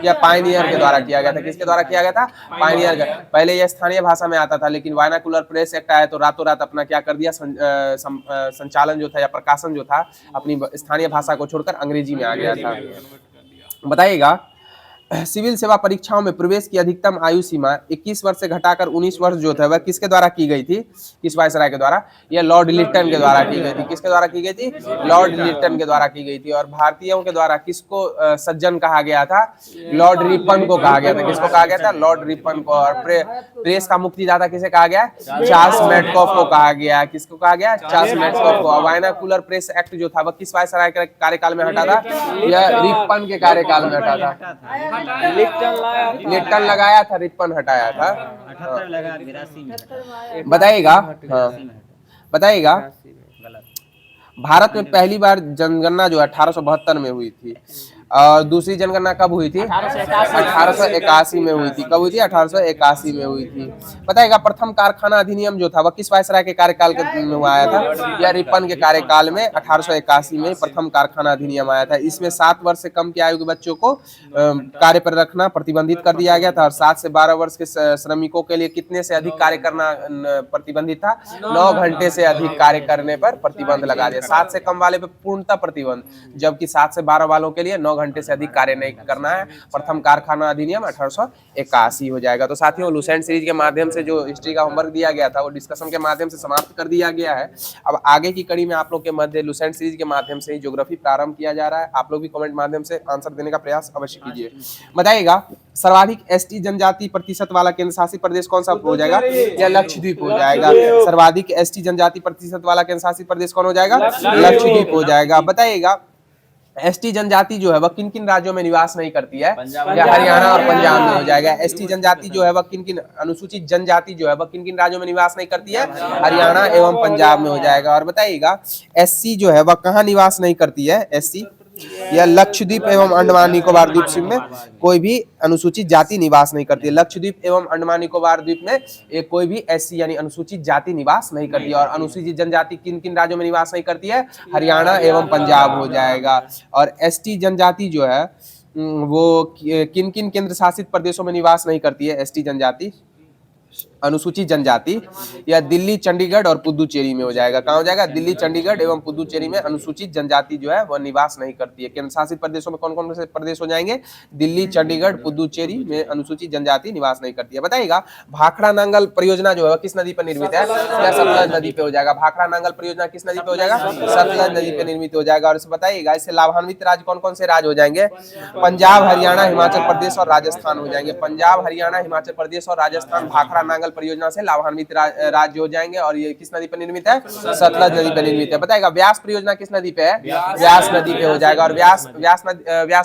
या पायनियर के द्वारा किया गया था। किसके द्वारा किया गया था? पायनियर का। पहले यह स्थानीय भाषा में आता था लेकिन वायनाकुलर प्रेस एक्ट आया तो रातों रात अपना क्या कर दिया, संचालन जो था या प्रकाशन जो था अपनी स्थानीय भाषा को छोड़कर अंग्रेजी में आ गया था। बताइएगा सिविल सेवा परीक्षाओं में प्रवेश की अधिकतम आयु सीमा 21 वर्ष से घटाकर 19 वर्ष जो था वह किसके द्वारा की गई थी? किस वायसराय के द्वारा? यह लॉर्ड लिटन के द्वारा की गई थी। किसके द्वारा की गई थी? लॉर्ड लिटन के द्वारा की गई थी। और भारतीयों के द्वारा किसको सज्जन कहा गया था? लॉर्ड रिपन को कहा गया था। किसको कहा गया था? लॉर्ड रिपन को। और प्रेस का मुक्तिदाता किसे कहा गया? चार्ल्स मैडकॉफ को कहा गया। किसको कहा गया? चार्ल्स मैडकॉफ को। वायनाकुलर प्रेस एक्ट जो था वह किस वायसराय के कार्यकाल में हटा था? यह रिपन के कार्यकाल में हटा था। लिप्टन लाया था। लिप्टन लगाया था, रिपन हटाया था। 78 लगा, 82 में हटा। बताइएगा, हाँ बताइएगा, गलत। भारत में पहली बार जनगणना जो है 1872 में हुई थी, और दूसरी जनगणना कब हुई थी? 1881 में हुई थी। कब हुई थी? 1881 में हुई थी। बताइएगा, प्रथम कारखाना अधिनियम जो था वह किस वायसराय के कार्यकाल में आया था? या रिपन के कार्यकाल में 1881 में प्रथम कारखाना अधिनियम आया था। इसमें 7 वर्ष से कम की आयु के बच्चों को कार्य पर रखना प्रतिबंधित कर दिया गया था, और 7 से 12 वर्ष के श्रमिकों के लिए कितने से अधिक कार्य करना प्रतिबंधित था? 9 घंटे से अधिक कार्य करने पर प्रतिबंध लगा दिया। 7 से कम वाले पे पूर्णतः प्रतिबंध, जबकि 7 से 12 वालों के लिए 9 घंटे से अधिक कार्य नहीं करना है। प्रथम कारखाना अधिनियम 1881 हो जाएगा। तो साथियों, लुसेंट सीरीज के माध्यम से जो हिस्ट्री का होमवर्क दिया गया था वो डिस्कशन के माध्यम से समाप्त कर दिया गया है। अब आगे की कड़ी में आप लोग के मध्य लुसेंट सीरीज के माध्यम से ही ज्योग्राफी प्रारंभ किया जा रहा है। आप लोग भी कमेंट माध्यम से आंसर देने का प्रयास अवश्य कीजिए। बताइएगा, सर्वाधिक एसटी जनजाति प्रतिशत वाला केंद्र शासित प्रदेश कौन सा हो जाएगा? या लक्षद्वीप हो जाएगा। सर्वाधिक एसटी जनजाति प्रतिशत वाला केंद्र शासित प्रदेश कौन हो जाएगा? लक्षद्वीप हो जाएगा। बताइएगा, एसटी जनजाति जो है वह किन किन राज्यों में निवास नहीं करती है? या हरियाणा और पंजाब में हो जाएगा। एसटी जनजाति जो है वह किन किन, अनुसूचित जनजाति जो है वह किन किन राज्यों में निवास नहीं करती है? हरियाणा एवं पंजाब में हो जाएगा। और बताइएगा, एससी जो है वह कहाँ निवास नहीं करती है? एससी या लक्षद्वीप एवं अंडमान निकोबार द्वीप समूह में कोई भी अनुसूचित जाति निवास नहीं करती है। लक्षद्वीप एवं अंडमान निकोबार द्वीप में एक कोई भी एससी यानी अनुसूचित जाति निवास नहीं करती है। और अनुसूचित जनजाति किन किन राज्यों में निवास नहीं करती है? हरियाणा एवं पंजाब हो जाएगा। और एसटी जनजाति जो है वो किन किन केंद्र शासित प्रदेशों में निवास नहीं करती है? एसटी जनजाति, अनुसूचित जनजाति या दिल्ली, चंडीगढ़ और पुदुचेरी में हो जाएगा। कहाँ हो जाएगा? दिल्ली, चंडीगढ़ एवं पुदुचेरी में अनुसूचित जनजाति जो है वह निवास नहीं करती है। केंद्र शासित प्रदेशों में कौन कौन से प्रदेश हो जाएंगे? दिल्ली, चंडीगढ़, पुदुचेरी में अनुसूचित जनजाति निवास नहीं करती है। बताइएगा, भाखड़ा नांगल परियोजना जो है किस नदी पर निर्मित है? या सतलज नदी पे हो जाएगा। भाखड़ा नांगल परियोजना किस नदी पे हो जाएगा? सतलज नदी पे निर्मित हो जाएगा। और इसे बताइएगा, इससे लाभान्वित राज्य कौन कौन से राज्य हो जाएंगे? पंजाब, हरियाणा, हिमाचल प्रदेश और राजस्थान हो जाएंगे। पंजाब, हरियाणा, हिमाचल प्रदेश और राजस्थान भाखड़ा नांगल परियोजना से लाभान्वित राज्य हो जाएंगे। और ये किस नदी पर निर्मित है? सतलज नदी पर निर्मित है। बताएगा, व्यास परियोजना किस नदी पे है? व्यास नदी पे हो जाएगा। और व्यास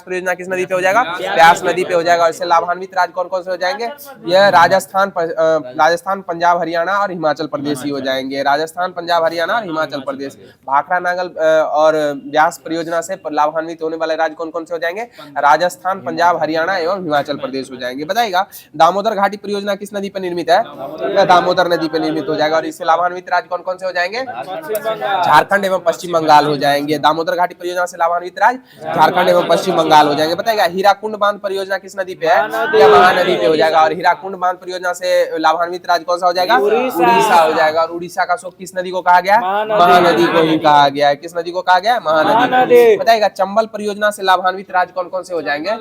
परियोजना किस नदी पे हो जाएगा? व्यास नदी पे हो जाएगा। और इससे लाभान्वित राज्य कौन कौन से हो जाएंगे? यह राजस्थान, पंजाब, हरियाणा और हिमाचल प्रदेश ही हो जाएंगे। राजस्थान, पंजाब, हरियाणा और हिमाचल प्रदेश। भाखड़ा नांगल और व्यास परियोजना से लाभान्वित होने वाले राज्य कौन कौन से हो जाएंगे? राजस्थान, पंजाब, हरियाणा एवं हिमाचल प्रदेश हो जाएंगे। बताइएगा, दामोदर घाटी परियोजना किस नदी पर निर्मित है? दामोदर नदी पर निर्मित हो जाएगा। और इससे लाभान्वित राज्य कौन कौन से हो जाएंगे? झारखंड एवं पश्चिम बंगाल हो जाएंगे। दामोदर घाटी परियोजना से लाभान्वित राज्य झारखंड एवं पश्चिम बंगाल हो जाएंगे। बताइएगा, हीराकुंड बांध परियोजना किस नदी पे है? या महानदी पे हो जाएगा। और हीराकुंड बांध परियोजना से लाभान्वित राज्य कौन सा हो जाएगा? उड़ीसा हो जाएगा। और उड़ीसा का शोक किस नदी को कहा गया? महानदी को ही कहा गया है। किस नदी को कहा गया? महानदी। बताइएगा, चंबल परियोजना से लाभान्वित राज्य कौन कौन से हो जाएंगे?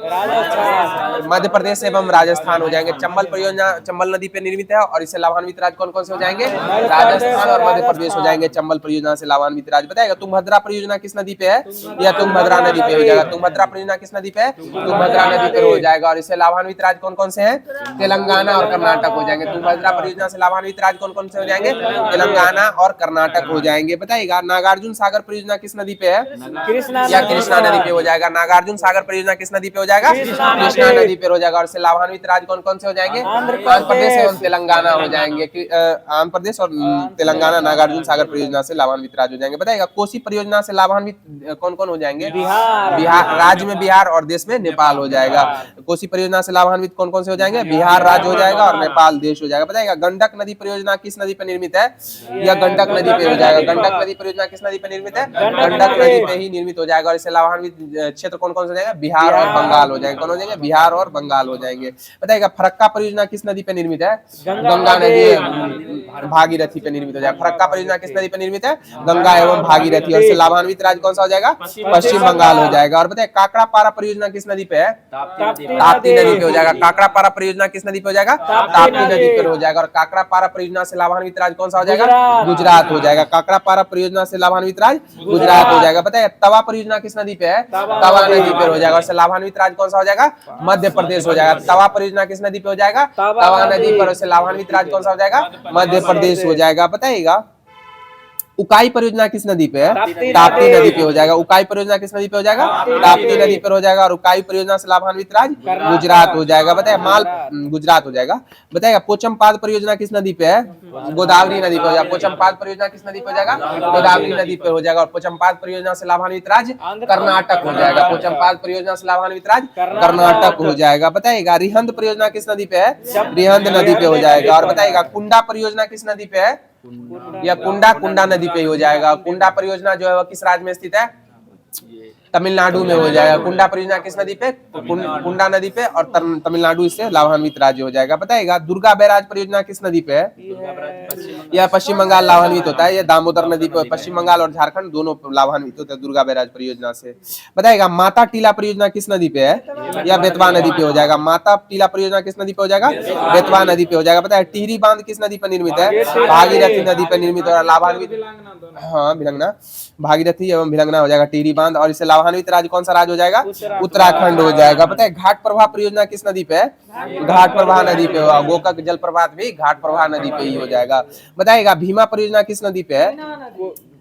मध्य प्रदेश एवं राजस्थान हो जाएंगे। चंबल परियोजना चंबल नदी पे निर्मित है और इससे लाभान्वित राज्य कौन कौन से हो जाएंगे? राजस्थान और मध्य प्रदेश हो जाएंगे चंबल परियोजना से लाभान्वित राज्य। बताएगा, तुंगभद्रा परियोजना किस नदी पे है? या तुंगभद्रा नदी पे हो जाएगा। तुंगभद्रा परियोजना किस नदी पे है? तुंगभद्रा नदी पे हो जाएगा। और इससे लाभान्वित राज्य कौन कौन से हैं? तेलंगाना और कर्नाटक हो जाएंगे। तुंगभद्रा परियोजना से लाभान्वित राज्य कौन कौन से हो जाएंगे? तेलंगाना और कर्नाटक हो जाएंगे। बताइएगा, नागार्जुन सागर परियोजना किस नदी पे है? या कृष्णा नदी पे हो जाएगा। नागार्जुन सागर परियोजना किस नदी पे हो जाएगा? कृष्णा नदी पे हो जाएगा। और इससे लाभान्वित राज्य कौन कौन से हो जाएंगे? आंध्र प्रदेश एवं तेलंगाना हो जाएंगे। आंध्र प्रदेश और तेलंगाना नागार्जुन सागर परियोजना से लाभान्वित राज्य हो जाएंगे। बताइएगा, कोसी परियोजना से लाभान्वित कौन कौन हो जाएंगे? बिहार राज्य में बिहार और देश में नेपाल हो जाएगा। कोसी परियोजना से लाभान्वित कौन कौन से हो जाएंगे? बिहार राज्य हो जाएगा और नेपाल देश हो जाएगा। बताइएगा, गंडक नदी परियोजना किस नदी पर निर्मित है? या गंडक नदी पे हो जाएगा। गंडक नदी परियोजना किस नदी पर निर्मित है? गंडक नदी पे ही निर्मित हो जाएगा। और इससे लाभान्वित क्षेत्र कौन कौन से हो जाएगा? बिहार और बंगाल हो जाएंगे। कौन हो जाएंगे? बिहार और बंगाल हो जाएंगे। बताइएगा, फरक्का परियोजना किस नदी पे निर्मित है? गंगा नदी भागीरथी पे निर्मित हो जाएगा। फरक्का परियोजना किस नदी पे निर्मित है? गंगा एवं भागीरथी। और इससे लाभान्वित राज्य कौन सा हो जाएगा? पश्चिम बंगाल हो जाएगा। और बताइए, काकड़ापारा परियोजना किस नदी पे है? ताप्ती नदी पे हो जाएगा। काकड़ापारा परियोजना किस नदी पे हो जाएगा? ताप्ती नदी पे हो जाएगा। और काकड़ापारा परियोजना से लाभान्वित राज्य कौन सा हो जाएगा? गुजरात हो जाएगा। काकड़ापारा परियोजना से लाभान्वित राज्य गुजरात हो जाएगा। बताइए, तवा परियोजना किस नदी पे है? तवा नदी पे हो जाएगा। और इससे लाभान्वित राज्य कौन सा हो जाएगा? मध्य प्रदेश हो जाएगा। तवा परियोजना किस नदी पे हो जाएगा? तवा नदी पर। उससे लाभान्वित राज्य कौन सा हो जाएगा? मध्य प्रदेश हो जाएगा। बताइएगा, उकाई परियोजना किस नदी पे है? ताप्ती ताप्ती नदी। नदी पे हो जाएगा। उकाई परियोजना किस नदी पे हो जाएगा? ताप्ती नदी पर हो जाएगा। और उकाई परियोजना से लाभान्वित राज्य गुजरात हो जाएगा। बताइए माल गुजरात हो जाएगा। बताएगा पोचमपाद परियोजना किस नदी पे है? गोदावरी नदी पे हो जाएगा। पोचमपाद परियोजना किस नदी पे हो जाएगा? गोदावरी नदी पे हो जाएगा। और पोचमपाद परियोजना से लाभान्वित राज्य कर्नाटक हो जाएगा। पोचमपाद परियोजना से लाभान्वित राज्य कर्नाटक हो जाएगा। बताइएगा रिहंद परियोजना किस नदी पे है? रिहंद नदी पे हो जाएगा। और बताइएगा कुंडा परियोजना किस नदी पे है? या कुंडा नदी पे ही हो जाएगा। कुंडा परियोजना जो है वह किस राज्य में स्थित है? तमिलनाडु में हो जाएगा। कुंडा परियोजना किस नदी पे? कुंडा नदी पे। और तमिलनाडु इससे लाभान्वित राज्य हो जाएगा। बताइएगा दुर्गा बैराज परियोजना किस नदी पे है? यह पश्चिम बंगाल लाभान्वित होता है। यह दामोदर नदी पे पश्चिम बंगाल और झारखंड दोनों लाभान्वित होते हैं दुर्गा बैराज परियोजना से। बताइएगा माता टीला परियोजना किस नदी पे है? या बेतवा नदी पे हो जाएगा। माता टीला परियोजना किस नदी पे हो जाएगा? बेतवा नदी पे हो जाएगा। बताइए टिहरी बांध किस नदी पर निर्मित है? भागीरथी नदी पर निर्मित और लाभान्वित, हाँ भिलंगना, भागीरथी एवं भिलंगना हो जाएगा टिहरी बांध। और इससे लाभान्वित राज्य कौन सा राज्य हो जाएगा? उत्तराखंड हो जाएगा। बताइए घाट प्रवाह परियोजना किस नदी पे है? घाट प्रवाह नदी पे होगा। गोकाक जल प्रपात भी घाट प्रवाह नदी पे ही हो जाएगा। बताइएगा भीमा परियोजना किस नदी पे है?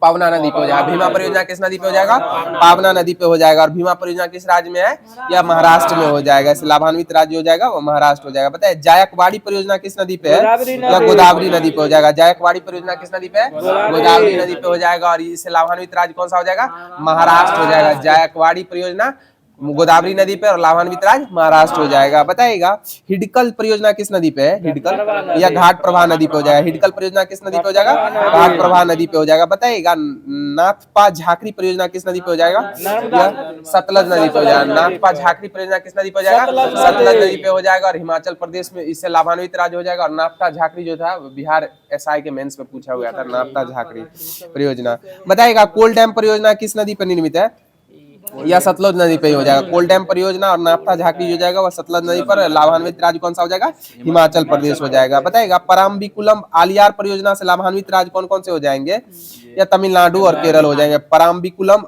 पावना नदी पे हो जाएगा। भीमा परियोजना किस नदी पे हो जाएगा? पावना नदी पे हो जाएगा। और भीमा परियोजना किस राज्य में है? या महाराष्ट्र में हो जाएगा। इससे लाभान्वित राज्य हो जाएगा वो महाराष्ट्र हो जाएगा। बताइए जायकवाड़ी परियोजना किस नदी पे है? या गोदावरी नदी पे हो जाएगा। जायकवाड़ी परियोजना किस नदी पे है? गोदावरी नदी पे हो जाएगा। और इससे लाभान्वित राज्य कौन सा हो जाएगा? महाराष्ट्र हो जाएगा। जायकवाड़ी परियोजना गोदावरी नदी पे और लाभान्वित राज्य महाराष्ट्र हो जाएगा। बताइएगा हिडकल परियोजना किस नदी पे है? हिडकल या घाट प्रवाह नदी पे हो जाएगा। हिडकल परियोजना किस नदी पे हो जाएगा? घाट प्रवाह नदी पे हो जाएगा। बताइएगा नाथपा झाकरी परियोजना किस नदी पे हो जाएगा? सतलज नदी पे हो जाएगा। नाथपा झाकरी परियोजना किस नदी पे हो जाएगा? सतलज नदी पे हो जाएगा। और हिमाचल प्रदेश में इससे लाभान्वित राज्य हो जाएगा। और नाथपा झाकरी जो था बिहार SI के मेंस में पूछा हुआ था। नाथपा झाकरी परियोजना। बताइएगा कोल डैम परियोजना किस नदी पर निर्मित है? या सतलज नदी पे ही हो जाएगा। कोल डैम परियोजना और नाफ्ता झाकरी हो जाएगा वह सतलज नदी पर। लाभान्वित राज्य कौन सा हो जाएगा? हिमाचल प्रदेश हो जाएगा। बताइएगा पराम्बिकुलम आलियार परियोजना से लाभान्वित राज्य कौन कौन से हो जाएंगे? या तमिलनाडु और केरल हो जाएंगे। पराम्बिकुलम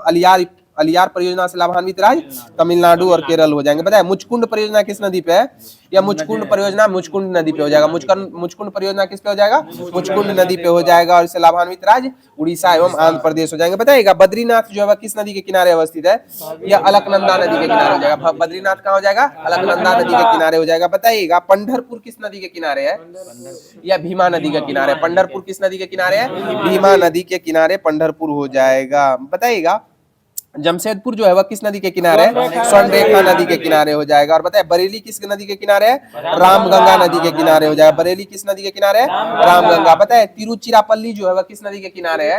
अलियार परियोजना से लाभान्वित राज्य तमिलनाडु और केरल हो जाएंगे। बताइए मुचकुंड परियोजना किस नदी पे है? या मुचकुंड परियोजना मुचकुंड नदी पे हो जाएगा। मुचकुंड परियोजना किस पे हो जाएगा? मुचकुंड नदी पे हो जाएगा। और इससे लाभान्वित राज्य उड़ीसा एवं आंध्र प्रदेश हो जाएंगे। बताइएगा बद्रीनाथ जो है किस नदी के किनारे अवस्थित है? या अलकनंदा नदी के किनारे हो जाएगा। बद्रीनाथ कहाँ हो जाएगा? अलकनंदा नदी के किनारे हो जाएगा। बताइएगा पंढरपुर किस नदी के किनारे है? या भीमा नदी के किनारे? पंढरपुर किस नदी के किनारे है? भीमा नदी के किनारे पंढरपुर हो जाएगा। बताइएगा जमशेदपुर जो है वह किस नदी के किनारे है? स्वर्णरेखा नदी के किनारे हो जाएगा। और बताए बरेली किस नदी के किनारे है? रामगंगा नदी के किनारे हो जाएगा। बरेली किस नदी के किनारे है? रामगंगा। बताए तिरुचिरापल्ली जो है वह किस नदी के किनारे है?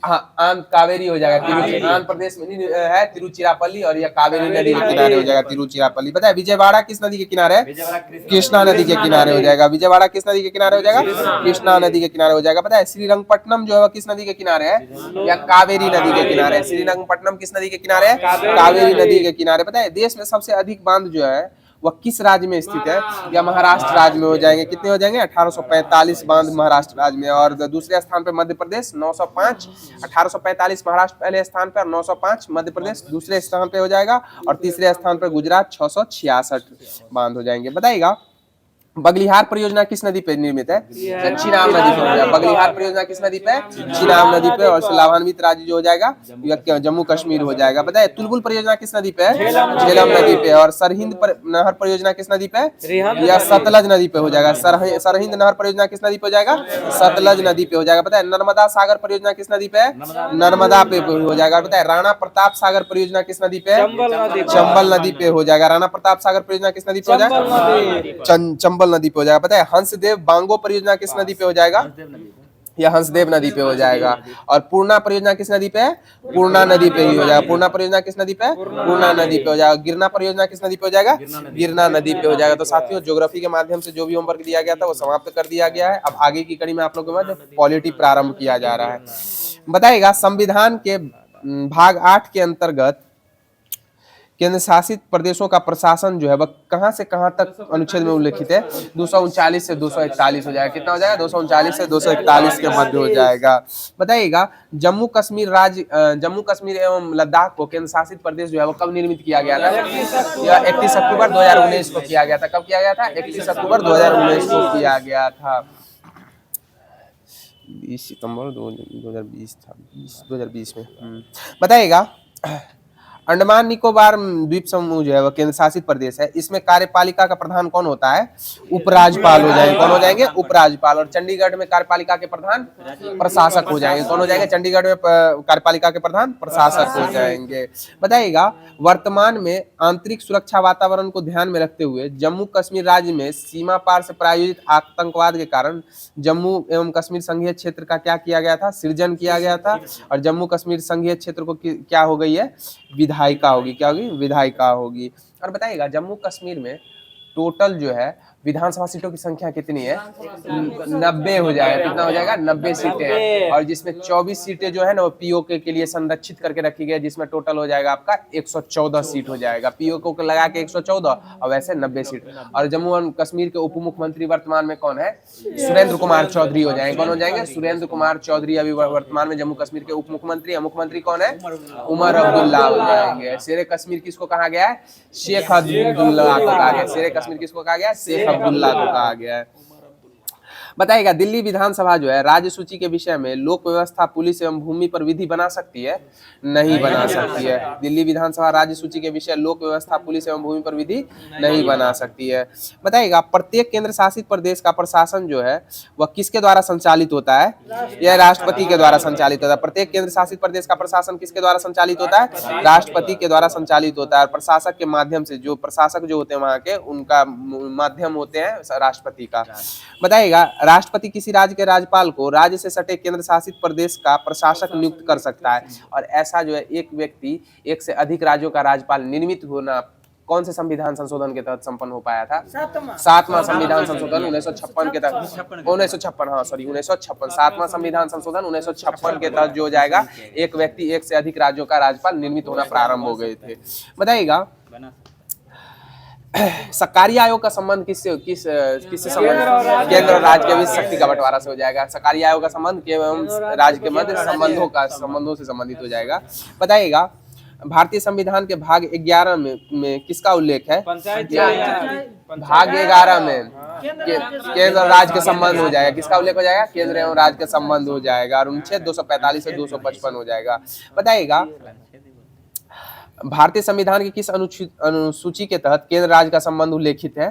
हाँ कावेरी हो जाएगा। आंध्र प्रदेश में है तिरुचिरापल्ली। और यह कावेरी नदी के किनारे हो जाएगा तिरुचिरापल्ली। बताए विजयवाड़ा किस नदी के किनारे है? कृष्णा नदी के किनारे हो जाएगा। विजयवाड़ा किस नदी के किनारे हो जाएगा? कृष्णा नदी के किनारे हो जाएगा। बताए श्रीरंगपट्टनम जो है वह किस नदी के किनारे है? या कावेरी नदी के किनारे। श्रीरंगपट्टनम किस नदी के किनारे है? कावेरी नदी के किनारे। बताए देश में सबसे अधिक बांध जो है वह किस राज्य में स्थित है? या महाराष्ट्र राज्य में हो जाएंगे। कितने हो जाएंगे? 1845 बांध महाराष्ट्र राज्य में। और दूसरे स्थान पे मध्य प्रदेश 905। 1845 महाराष्ट्र पहले स्थान पे और 905 मध्य प्रदेश दूसरे स्थान पे हो जाएगा। और तीसरे स्थान पर गुजरात 666 बांध हो जाएंगे। बताइएगा बगलिहार परियोजना किस नदी पे निर्मित है? चिनाब नदी पे हो जाएगा। बगलिहार परियोजना किस नदी पे? चिनाब नदी पे। और लाभान्वित राज्य जो हो जाएगा जम्मू कश्मीर हो जाएगा। बताइए तुलबुल परियोजना किस नदी पे है? झेलम नदी पे। और सरहिंद नहर परियोजना किस नदी पे? या सतलज नदी पे हो जाएगा। सरहिंद नहर परियोजना किस नदी पे हो जाएगा? सतलज नदी पे हो जाएगा। बताए नर्मदा सागर परियोजना किस नदी पे है? नर्मदा पे हो जाएगा। बताए राणा प्रताप सागर परियोजना किस नदी पे है? चंबल नदी पे हो जाएगा। राणा प्रताप सागर परियोजना किस नदी पे हो जाएगा? चंबल नदी पे हो जाएगा। पता है हंसदेव बांगो परियोजना किस नदी पे हो जाएगा? या हंसदेव नदी पे हो जाएगा। और पूर्णा परियोजना किस नदी पे है? पूर्णा नदी पे ही हो जाएगा। पूर्णा परियोजना किस नदी पे है? पूर्णा नदी पे हो जाएगा। गिरना परियोजना किस नदी पे हो जाएगा? गिरना नदी पे हो जाएगा। तो साथियों ज्योग्राफी के माध्यम से जो भी होमवर्क दिया गया था वो समाप्त कर दिया गया है। अब आगे की कड़ी में आप लोगों के बाद पॉलिटी प्रारंभ किया जा रहा है। बताइएगा संविधान के भाग 8 के अंतर्गत केंद्र शासित प्रदेशों का प्रशासन जो है वह कहां से कहां तक अनुच्छेद में उल्लेखित है? 239 से 241 हो जाएगा। कितना हो जाएगा? 239 से 241 के मध्य हो जाएगा। बताइएगा जम्मू कश्मीर एवं लद्दाख को केंद्र शासित प्रदेश जो है वो कब निर्मित किया गया था? या 31 अक्टूबर 2019 को किया गया था। कब किया गया था? 31 अक्टूबर 2019 को किया गया था। 20 सितंबर 2020 था, 2020 में। बताइएगा, अंडमान निकोबार द्वीप समूह जो है वह केंद्र शासित प्रदेश है। इसमें कार्यपालिका का प्रधान कौन होता है? उपराज्यपाल हो जाएंगे। कौन हो जाएंगे? उपराज्यपाल। और चंडीगढ़ में कार्यपालिका के प्रधान प्रशासक हो जाएंगे। कौन हो जाएंगे? चंडीगढ़ में कार्यपालिका के प्रधान प्रशासक हो जाएंगे। बताइएगा, वर्तमान में आंतरिक सुरक्षा वातावरण को ध्यान में रखते हुए जम्मू कश्मीर राज्य में सीमा पार से प्रायोजित आतंकवाद के कारण जम्मू एवं कश्मीर संघीय क्षेत्र का क्या किया गया था? सृजन किया गया था। और जम्मू कश्मीर संघीय क्षेत्र को क्या हो गई है? विधायिका होगी। क्या होगी? विधायिका होगी। और बताइएगा, जम्मू कश्मीर में टोटल जो है विधानसभा सीटों की संख्या कितनी है? 90 हो जाएगा। कितना हो जाएगा? 90 सीटें हैं। और जिसमें 24 सीटें जो है ना वो पीओके के लिए संरक्षित करके रखी गई, जिसमें टोटल हो जाएगा आपका 114 सीट हो जाएगा। पीओके को लगा के 114 और वैसे 90 सीट। और जम्मू एवं कश्मीर के उप मुख्यमंत्री वर्तमान में कौन है? सुरेंद्र कुमार चौधरी हो जाएंगे। कौन हो जाएंगे? सुरेंद्र कुमार चौधरी अभी वर्तमान में जम्मू कश्मीर के उप मुख्यमंत्री है। मुख्यमंत्री कौन है? उमर अब्दुल्ला हो जाएंगे। शेर कश्मीर किसको कहा गया है? शेख अब्दुल्ला को कहा गया। शेर कश्मीर किसको कहा गया? शेख अब्दुल्ला को कहा गया है। बताइएगा, दिल्ली विधानसभा जो है राज्य सूची के विषय में लोक व्यवस्था, पुलिस एवं भूमि पर विधि बना सकती है? नहीं बना सकती है। दिल्ली विधानसभा राज्य सूची के विषय लोक व्यवस्था, पुलिस एवं भूमि पर विधि नहीं बना सकती है। बताइएगा, प्रत्येक केंद्र शासित प्रदेश का प्रशासन जो है वह किसके द्वारा संचालित होता है? यह राष्ट्रपति के द्वारा संचालित होता है। प्रत्येक केंद्र शासित प्रदेश का प्रशासन किसके द्वारा संचालित होता है? राष्ट्रपति के द्वारा संचालित होता है। प्रशासक के माध्यम से, जो प्रशासक जो होते हैं वहां के, उनका माध्यम होते हैं राष्ट्रपति का। बताइएगा, राष्ट्रपति किसी राज्य के राज्यपाल को राज्य से सटे केंद्र शासित प्रदेश का प्रशासक नियुक्त कर सकता है। और ऐसा जो है एक व्यक्ति एक से अधिक राज्यों का राज्यपाल निर्मित होना कौन से संविधान संशोधन के तहत संपन्न हो पाया था? 7वां संविधान संशोधन 1956 के तहत। 1956, हाँ सॉरी 1956। 7वां संविधान संशोधन 1956 के तहत जो हो जाएगा एक व्यक्ति एक से अधिक राज्यों का राज्यपाल निर्मित होना प्रारंभ हो गए थे। बताइएगा, सरकारी आयोग का संबंध किससे संबंध? केंद्र और राज्य के बीच शक्ति का बंटवारा से हो जाएगा। सरकारी आयोग का संबंध एवं राज्य के मध्य संबंधों से संबंधित हो जाएगा। बताइएगा, भारतीय संविधान के भाग 11 में किसका उल्लेख है? भाग 11 में केंद्र और राज्य के संबंध हो जाएगा। किसका उल्लेख हो जाएगा? केंद्र एवं राज्य के संबंध हो जाएगा। और अनुच्छेद 245 से 255 हो जाएगा। बताइएगा, भारतीय संविधान की किस अनुसूची के तहत केंद्र राज्य का संबंध उल्लेखित है?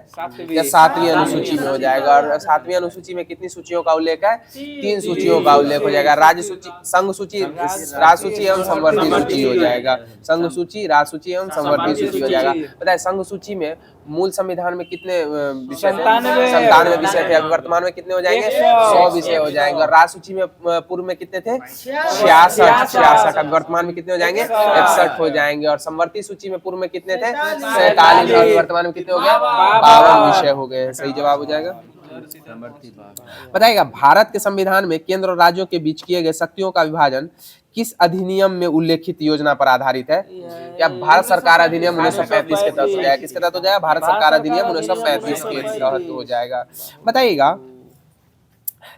या 7वीं अनुसूची में हो जाएगा। और 7वीं अनुसूची में कितनी सूचियों का उल्लेख है? 3 सूचियों का उल्लेख हो जाएगा। राज्य सूची, संघ सूची, राज सूची एवं संवर्ती सूची हो जाएगा। संघ सूची, राज सूची एवं संवर्ती सूची हो जाएगा। पता है संघ सूची में मूल संविधान में कितने विषय? 97 विषय थे। अभी वर्तमान में कितने हो जाएंगे? 100 विषय हो जाएंगे। और राज सूची में पूर्व में कितने थे? 66। अभी वर्तमान में कितने हो जाएंगे? 61 हो जाएंगे। और संवर्ती सूची में पूर्व में कितने थे? 47। और वर्तमान में कितने हो गए? 52 विषय हो गए। सही जवाब हो जाएगा। बताइएगा, भारत के संविधान में केंद्र और राज्यों के बीच किए गए शक्तियों का विभाजन किस अधिनियम में उल्लेखित योजना पर आधारित है? या भारत सरकार अधिनियम 1935 के तहत हो जाएगा। किसके तहत हो जाएगा? भारत सरकार अधिनियम 1935 के तहत हो जाएगा। बताइएगा,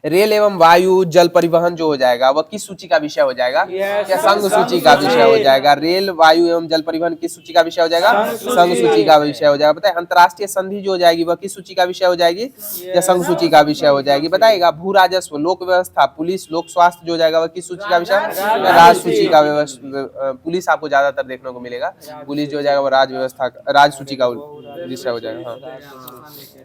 रेल एवं वायु जल परिवहन जो हो जाएगा वह किस सूची का विषय हो जाएगा? या संघ सूची का विषय हो जाएगा। रेल, वायु एवं जल परिवहन किस सूची का विषय हो जाएगा? संघ सूची का विषय हो जाएगा। बताइए, अंतर्राष्ट्रीय संधि जो हो जाएगी वह किस सूची का विषय हो जाएगी? या संघ सूची का विषय हो जाएगी। बताइएगा, भू राजस्व, लोक व्यवस्था, पुलिस, लोक स्वास्थ्य जो हो जाएगा वह किस सूची का विषय? राज सूची का। पुलिस आपको ज्यादातर देखने को मिलेगा। पुलिस जो हो जाएगा वो राज सूची का विषय हो जाएगा।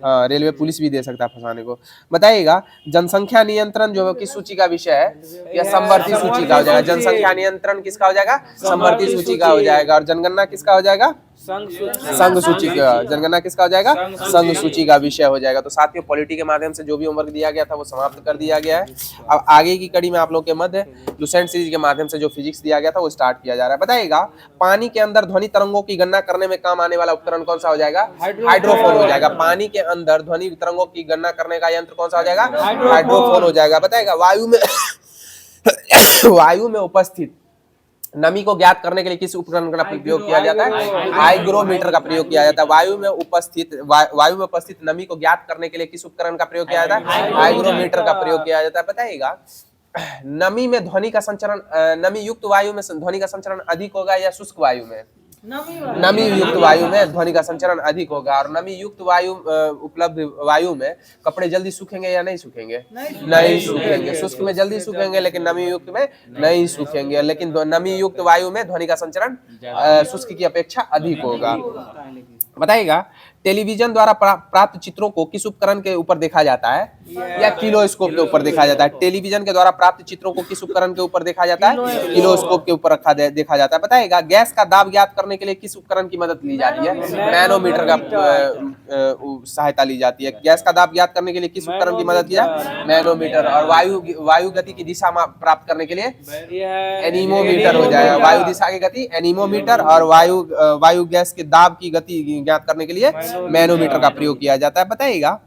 हाँ, रेलवे पुलिस भी दे सकता है फंसाने को। बताइएगा, जनसंख्या नियंत्रण जो है किस सूची का विषय है? या संवर्ती सूची का हो जाएगा। जनसंख्या नियंत्रण किसका हो जाएगा? संवर्ती सूची का हो जाएगा। और जनगणना किसका हो जाएगा? संघ सूची का। जनगणना किसका हो जाएगा? संघ सूची का विषय हो जाएगा। तो साथियों, पॉलिटी के माध्यम से जो भी होमवर्क दिया गया था वो समाप्त कर दिया गया है। अब आगे की कड़ी में आप लोग के मध्य लुसेंट सीरीज के माध्यम से जो फिजिक्स दिया गया था वो स्टार्ट किया जा रहा है। बताइएगा, पानी के अंदर ध्वनि तरंगों की गणना करने में काम आने वाला उपकरण कौन सा हो जाएगा? हाइड्रोफोन हो जाएगा। पानी के अंदर ध्वनि तरंगों की गणना करने का यंत्र कौन सा हो जाएगा? हाइड्रोफोन हो जाएगा। बताइएगा, वायु में उपस्थित नमी को ज्ञात करने के लिए किस उपकरण का प्रयोग किया जाता है? हाइग्रोमीटर का प्रयोग किया जाता है। वायु में उपस्थित नमी को ज्ञात करने के लिए किस उपकरण का प्रयोग किया जाता है? हाइग्रोमीटर का प्रयोग किया जाता है। बताइएगा, नमी में ध्वनि का संचरण, नमी युक्त वायु में ध्वनि का संचरण अधिक होगा या शुष्क वायु में? नमी युक्त वायु में ध्वनि का संचरण अधिक होगा। और नमी युक्त वायु उपलब्ध वायु में कपड़े जल्दी सूखेंगे या नहीं सूखेंगे? नहीं सूखेंगे। शुष्क में जल्दी सूखेंगे लेकिन नमी युक्त में नहीं सूखेंगे। लेकिन नमी युक्त वायु में ध्वनि का संचरण शुष्क की अपेक्षा अधिक होगा। बताइएगा, टेलीविजन द्वारा प्राप्त चित्रों को किस उपकरण के ऊपर देखा जाता है या किलोस्कोप के ऊपर देखा जाता है? टेलीविजन के द्वारा प्राप्त चित्रों को किस उपकरण के ऊपर देखा जाता है? किलोस्कोप के ऊपर देखा जाता है। बताइएगा, गैस का दाब ज्ञात करने के लिए किस उपकरण की मदद ली जाती है? मैनोमीटर का सहायता ली जाती है। गैस का दाब ज्ञात करने के लिए किस उपकरण की मदद की जाए? मैनोमीटर। और वायु गति की दिशा प्राप्त करने के लिए एनीमोमीटर हो जाएगा। वायु दिशा की गति एनीमोमीटर, और वायु गैस के दाब की गति ज्ञात करने के लिए मैनोमीटर का प्रयोग किया जाता है। बताइएगा,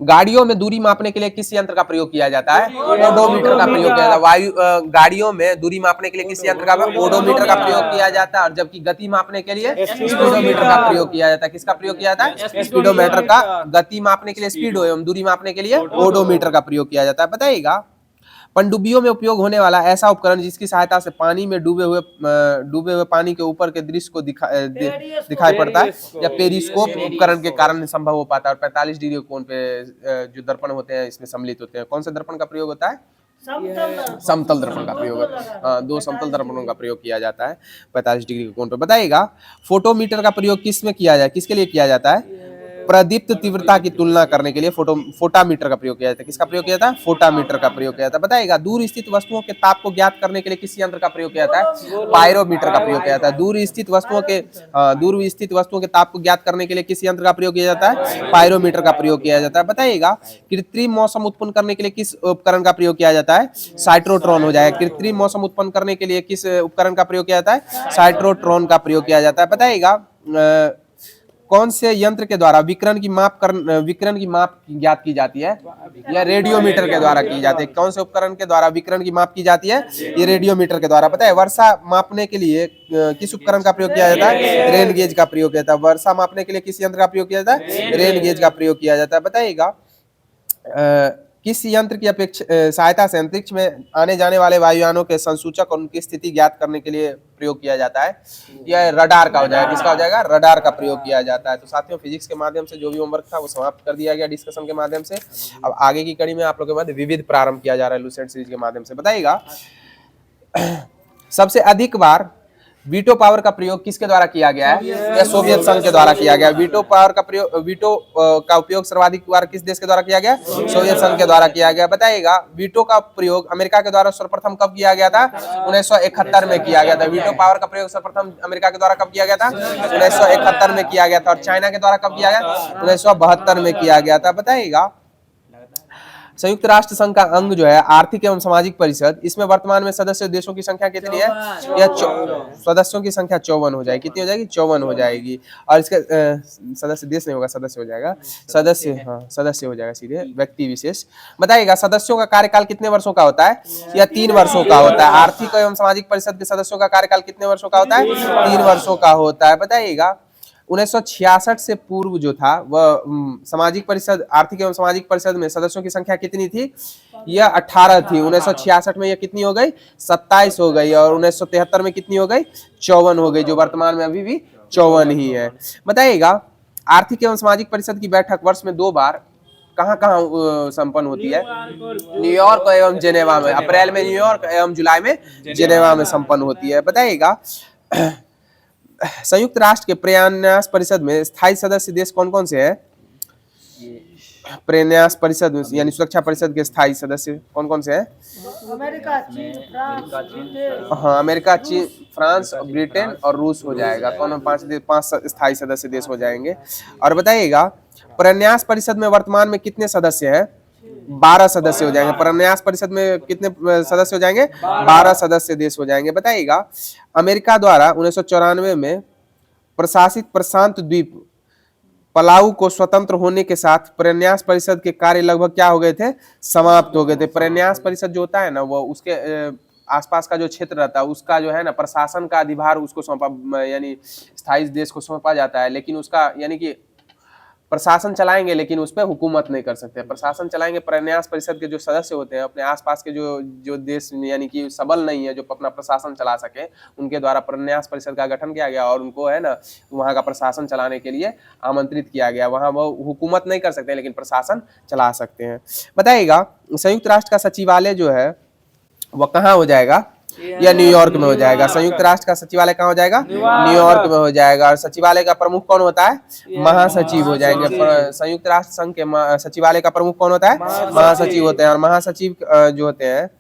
गाड़ियों में दूरी मापने के लिए किस यंत्र का प्रयोग किया जाता है? ओडोमीटर का प्रयोग किया जाता है। गाड़ियों में दूरी मापने के लिए किस यंत्र का? ओडोमीटर का प्रयोग किया जाता है। और जबकि गति मापने के लिए स्पीडोमीटर का प्रयोग किया जाता है। किसका प्रयोग किया जाता है? स्पीडोमीटर का। गति मापने के लिए स्पीड एवं दूरी मापने के लिए ओडोमीटर का प्रयोग किया जाता है। बताइएगा, पनडुब्बियों में उपयोग होने वाला ऐसा उपकरण जिसकी सहायता से पानी में डूबे हुए पानी के ऊपर के दृश्य को दिखाई पड़ता है या पेरिस्कोप उपकरण के कारण संभव हो पाता है। और 45 डिग्री कोण पे जो दर्पण होते हैं इसमें सम्मिलित होते हैं। कौन सा दर्पण का प्रयोग होता है? समतल दर्पण का प्रयोग होता है। 2 समतल दर्पणों का प्रयोग किया जाता है 45 डिग्री के कोण पर। बताइएगा, फोटोमीटर का प्रयोग किस में किया जाए, किसके लिए किया जाता है? प्रदीप्त तीव्रता की तुलना करने के लिए फोटामीटर का प्रयोग किया जाता है। किसका प्रयोग किया जाता है? फोटामीटर का प्रयोग किया जाता है। बताइएगा, दूर स्थित वस्तुओं के ताप को ज्ञात करने के लिए किस यंत्र का प्रयोग किया जाता है? पायरोमीटर का प्रयोग किया जाता है। दूर स्थित वस्तुओं के ताप को ज्ञात करने के लिए किस यंत्र का प्रयोग किया जाता है? पायरोमीटर का प्रयोग किया जाता है। बताइएगा, कृत्रिम मौसम उत्पन्न करने के लिए किस उपकरण का प्रयोग किया जाता है? साइक्लोट्रॉन हो जाएगा। कृत्रिम मौसम उत्पन्न करने के लिए किस उपकरण का प्रयोग किया जाता है? साइक्लोट्रॉन का प्रयोग किया जाता है। बताइएगा, कौन से यंत्र के द्वारा विकिरण की माप ज्ञात की जाती है या रेडियोमीटर के द्वारा की जाती है? कौन से उपकरण के द्वारा विकिरण की माप की जाती है? ये रेडियोमीटर के द्वारा। पता है, वर्षा मापने के लिए किस उपकरण का प्रयोग किया जाता है? रेन गेज का प्रयोग किया जाता है। वर्षा मापने के लिए किस यंत्र का प्रयोग किया जाता है? रेन गेज का प्रयोग किया जाता है। बताइएगा, किस यंत्र की सहायता से अंतरिक्ष में आने जाने वाले वायुयानों के संसूचक और उनकी स्थिति ज्ञात करने के लिए प्रयोग किया जाता है? यह रडार का हो जाएगा। किसका हो जाएगा? रडार का प्रयोग किया जाता है। तो साथियों, फिजिक्स के माध्यम से जो भी होमवर्क था वो समाप्त कर दिया गया डिस्कशन के माध्यम से। अब आगे की कड़ी में आप लोगों के बाद विविध प्रारंभ किया जा रहा है लुसेंट सीरीज के माध्यम से। बताइएगा, सबसे अधिक बार वीटो पावर का प्रयोग किसके द्वारा किया गया है या सोवियत संघ के द्वारा किया गया? वीटो का उपयोग सर्वाधिक बार किस देश के द्वारा किया गया? सोवियत संघ के द्वारा किया गया। बताइएगा, वीटो का प्रयोग अमेरिका के द्वारा सर्वप्रथम कब किया गया था? 1971 में किया गया था। वीटो पावर का प्रयोग सर्वप्रथम अमेरिका के द्वारा कब किया गया था? 1971 में किया गया था। और चाइना के द्वारा कब किया गया? 1972 में किया गया था। बताइएगा, संयुक्त राष्ट्र संघ का अंग जो है आर्थिक एवं सामाजिक परिषद, इसमें वर्तमान में सदस्य देशों की संख्या कितनी है? यह सदस्यों की संख्या 54 हो जाएगी। कितनी हो जाएगी? 54 हो जाएगी। और इसके सदस्य देश नहीं होगा, सदस्य हो जाएगा। सदस्य हो जाएगा सीधे, व्यक्ति विशेष। बताइएगा, सदस्यों का कार्यकाल कितने वर्षों का होता है? या 3 वर्षों का होता है। आर्थिक एवं सामाजिक परिषद के सदस्यों का कार्यकाल कितने वर्षों का होता है? 3 वर्षों का होता है। बताइएगा, 1966 से पूर्व जो था वह सामाजिक परिषद, आर्थिक एवं सामाजिक परिषद में सदस्यों की संख्या कितनी थी? यह 18 थी। 1966 में यह कितनी हो गई? 27 हो गई। और 1973 में कितनी हो गई? 54 हो गई, जो वर्तमान में अभी भी 54 ही है। बताइएगा, आर्थिक एवं सामाजिक परिषद की बैठक वर्ष में 2 बार कहाँ संपन्न होती है? न्यूयॉर्क एवं जेनेवा में। अप्रैल में न्यूयॉर्क एवं जुलाई में जेनेवा में संपन्न होती है। बताइएगा, संयुक्त राष्ट्र के प्रयान्यास परिषद में स्थायी सदस्य देश कौन कौन से हैं? प्रयान्यास परिषद में यानी सुरक्षा परिषद के स्थायी सदस्य कौन कौन से हैं? अमेरिका, चीन, फ्रांस। हाँ, अमेरिका, चीन, फ्रांस, ब्रिटेन और रूस हो जाएगा। कौन 5 स्थायी सदस्य देश हो जाएंगे। और बताइएगा, प्रयान्यास परिषद में वर्तमान में कितने सदस्य हैं? 12 सदस्य हो जाएंगे। प्रयान्यास परिषद में कितने सदस्य हो जाएंगे? 12 सदस्य देश हो जाएंगे। बताइएगा, अमेरिका द्वारा 1994 में प्रशासित प्रशांत द्वीप पलाऊ को स्वतंत्र होने के साथ प्रयान्यास परिषद के कार्य लगभग क्या हो गए थे? समाप्त हो गए थे। प्रयान्यास परिषद जो होता है ना, वो उसके आसपास का जो क्षेत्र रहता है उसका जो है ना प्रशासन का अधिभार उसको सौंपा, यानी स्थायी देश को सौंपा जाता है। लेकिन उसका यानी कि प्रशासन चलाएंगे लेकिन उस पर हुकूमत नहीं कर सकते। प्रशासन चलाएंगे, प्रन्यास परिषद के जो सदस्य होते हैं अपने आसपास के जो देश यानी कि सबल नहीं है जो अपना प्रशासन चला सके, उनके द्वारा प्रन्यास परिषद का गठन किया गया और उनको है ना वहाँ का प्रशासन चलाने के लिए आमंत्रित किया गया। वहाँ वो हुकूमत नहीं कर सकते लेकिन प्रशासन चला सकते हैं। बताइएगा संयुक्त राष्ट्र का सचिवालय जो है वह कहाँ हो जाएगा? या न्यूयॉर्क में हो जाएगा। संयुक्त राष्ट्र का सचिवालय कहाँ हो जाएगा? न्यूयॉर्क में हो जाएगा। और सचिवालय का प्रमुख कौन होता है? महासचिव हो जाएंगे। संयुक्त राष्ट्र संघ के सचिवालय का प्रमुख कौन होता है? महासचिव होते हैं। और महासचिव जो होते हैं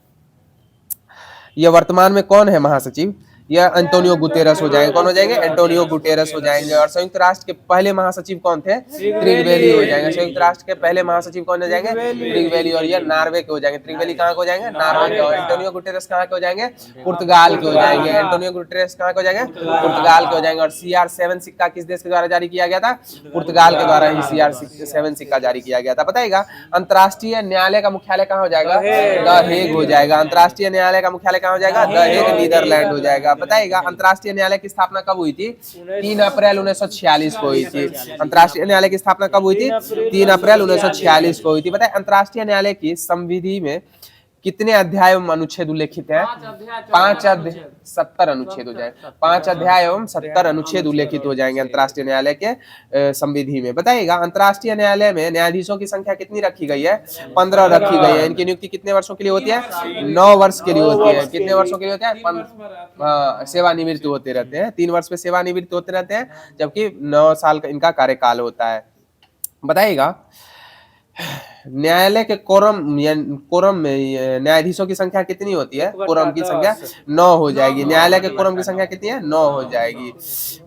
ये वर्तमान में कौन है महासचिव? या एंटोनियो गुटेरस हो जाएंगे। कौन हो जाएंगे? एंटोनियो गुटेरस हो जाएंगे। और संयुक्त राष्ट्र के पहले महासचिव कौन थे? त्रिगवेली हो जाएंगे। संयुक्त राष्ट्र के पहले महासचिव कौन हो जाएंगे? त्रिगवेली। और ये नॉर्वे के हो जाएंगे। त्रिगवेली कहाँ के हो जाएंगे? नॉर्वे के। और एंटोनियो गुटेरस कहाँ के हो जाएंगे? पुर्तगाल के हो जाएंगे। एंटोनियो गुटेरस कहाँ के हो जाएंगे? पुर्तगाल के हो जाएंगे। और CR7 सिक्का किस देश के द्वारा जारी किया गया था? पुर्तगाल के द्वारा ही CR7 सिक्का जारी किया गया था। बताइएगा अंतर्राष्ट्रीय न्यायालय का मुख्यालय कहाँ हो जाएगा? द हेग हो जाएगा। अंतर्राष्ट्रीय न्यायालय का मुख्यालय कहाँ हो जाएगा? द हेग, नीदरलैंड हो जाएगा। बताइएगा अंतर्राष्ट्रीय न्यायालय की स्थापना कब हुई थी? 3 अप्रैल 1946 को हुई थी। अंतर्राष्ट्रीय न्यायालय की स्थापना कब हुई थी? 3 अप्रैल 1946 को हुई थी। बताइए अंतर्राष्ट्रीय न्यायालय की संविधि में कितने अध्याय एवं अनुच्छेद उल्लेखित हैं? 70 अनुच्छेद हो जाएंगे। 5 अध्याय एवं 70 अनुच्छेद उल्लेखित हो जाएंगे अंतर्राष्ट्रीय न्यायालय के संविधि में। बताइएगा अंतर्राष्ट्रीय न्यायालय में न्यायाधीशों की संख्या कितनी रखी गई है? 15 रखी गई है। इनकी नियुक्ति कितने वर्षों के लिए होती है? 9 वर्ष के लिए होती है। कितने वर्षों के लिए होते हैं? सेवानिवृत्त होते रहते हैं। 3 वर्ष में सेवानिवृत्त होते रहते हैं, जबकि 9 साल का इनका कार्यकाल होता है। बताइएगा न्यायालय के कोरम में न्यायाधीशों की संख्या कितनी होती है? कोरम की संख्या 9 हो जाएगी। न्यायालय के कोरम की संख्या कितनी है? 9 हो जाएगी।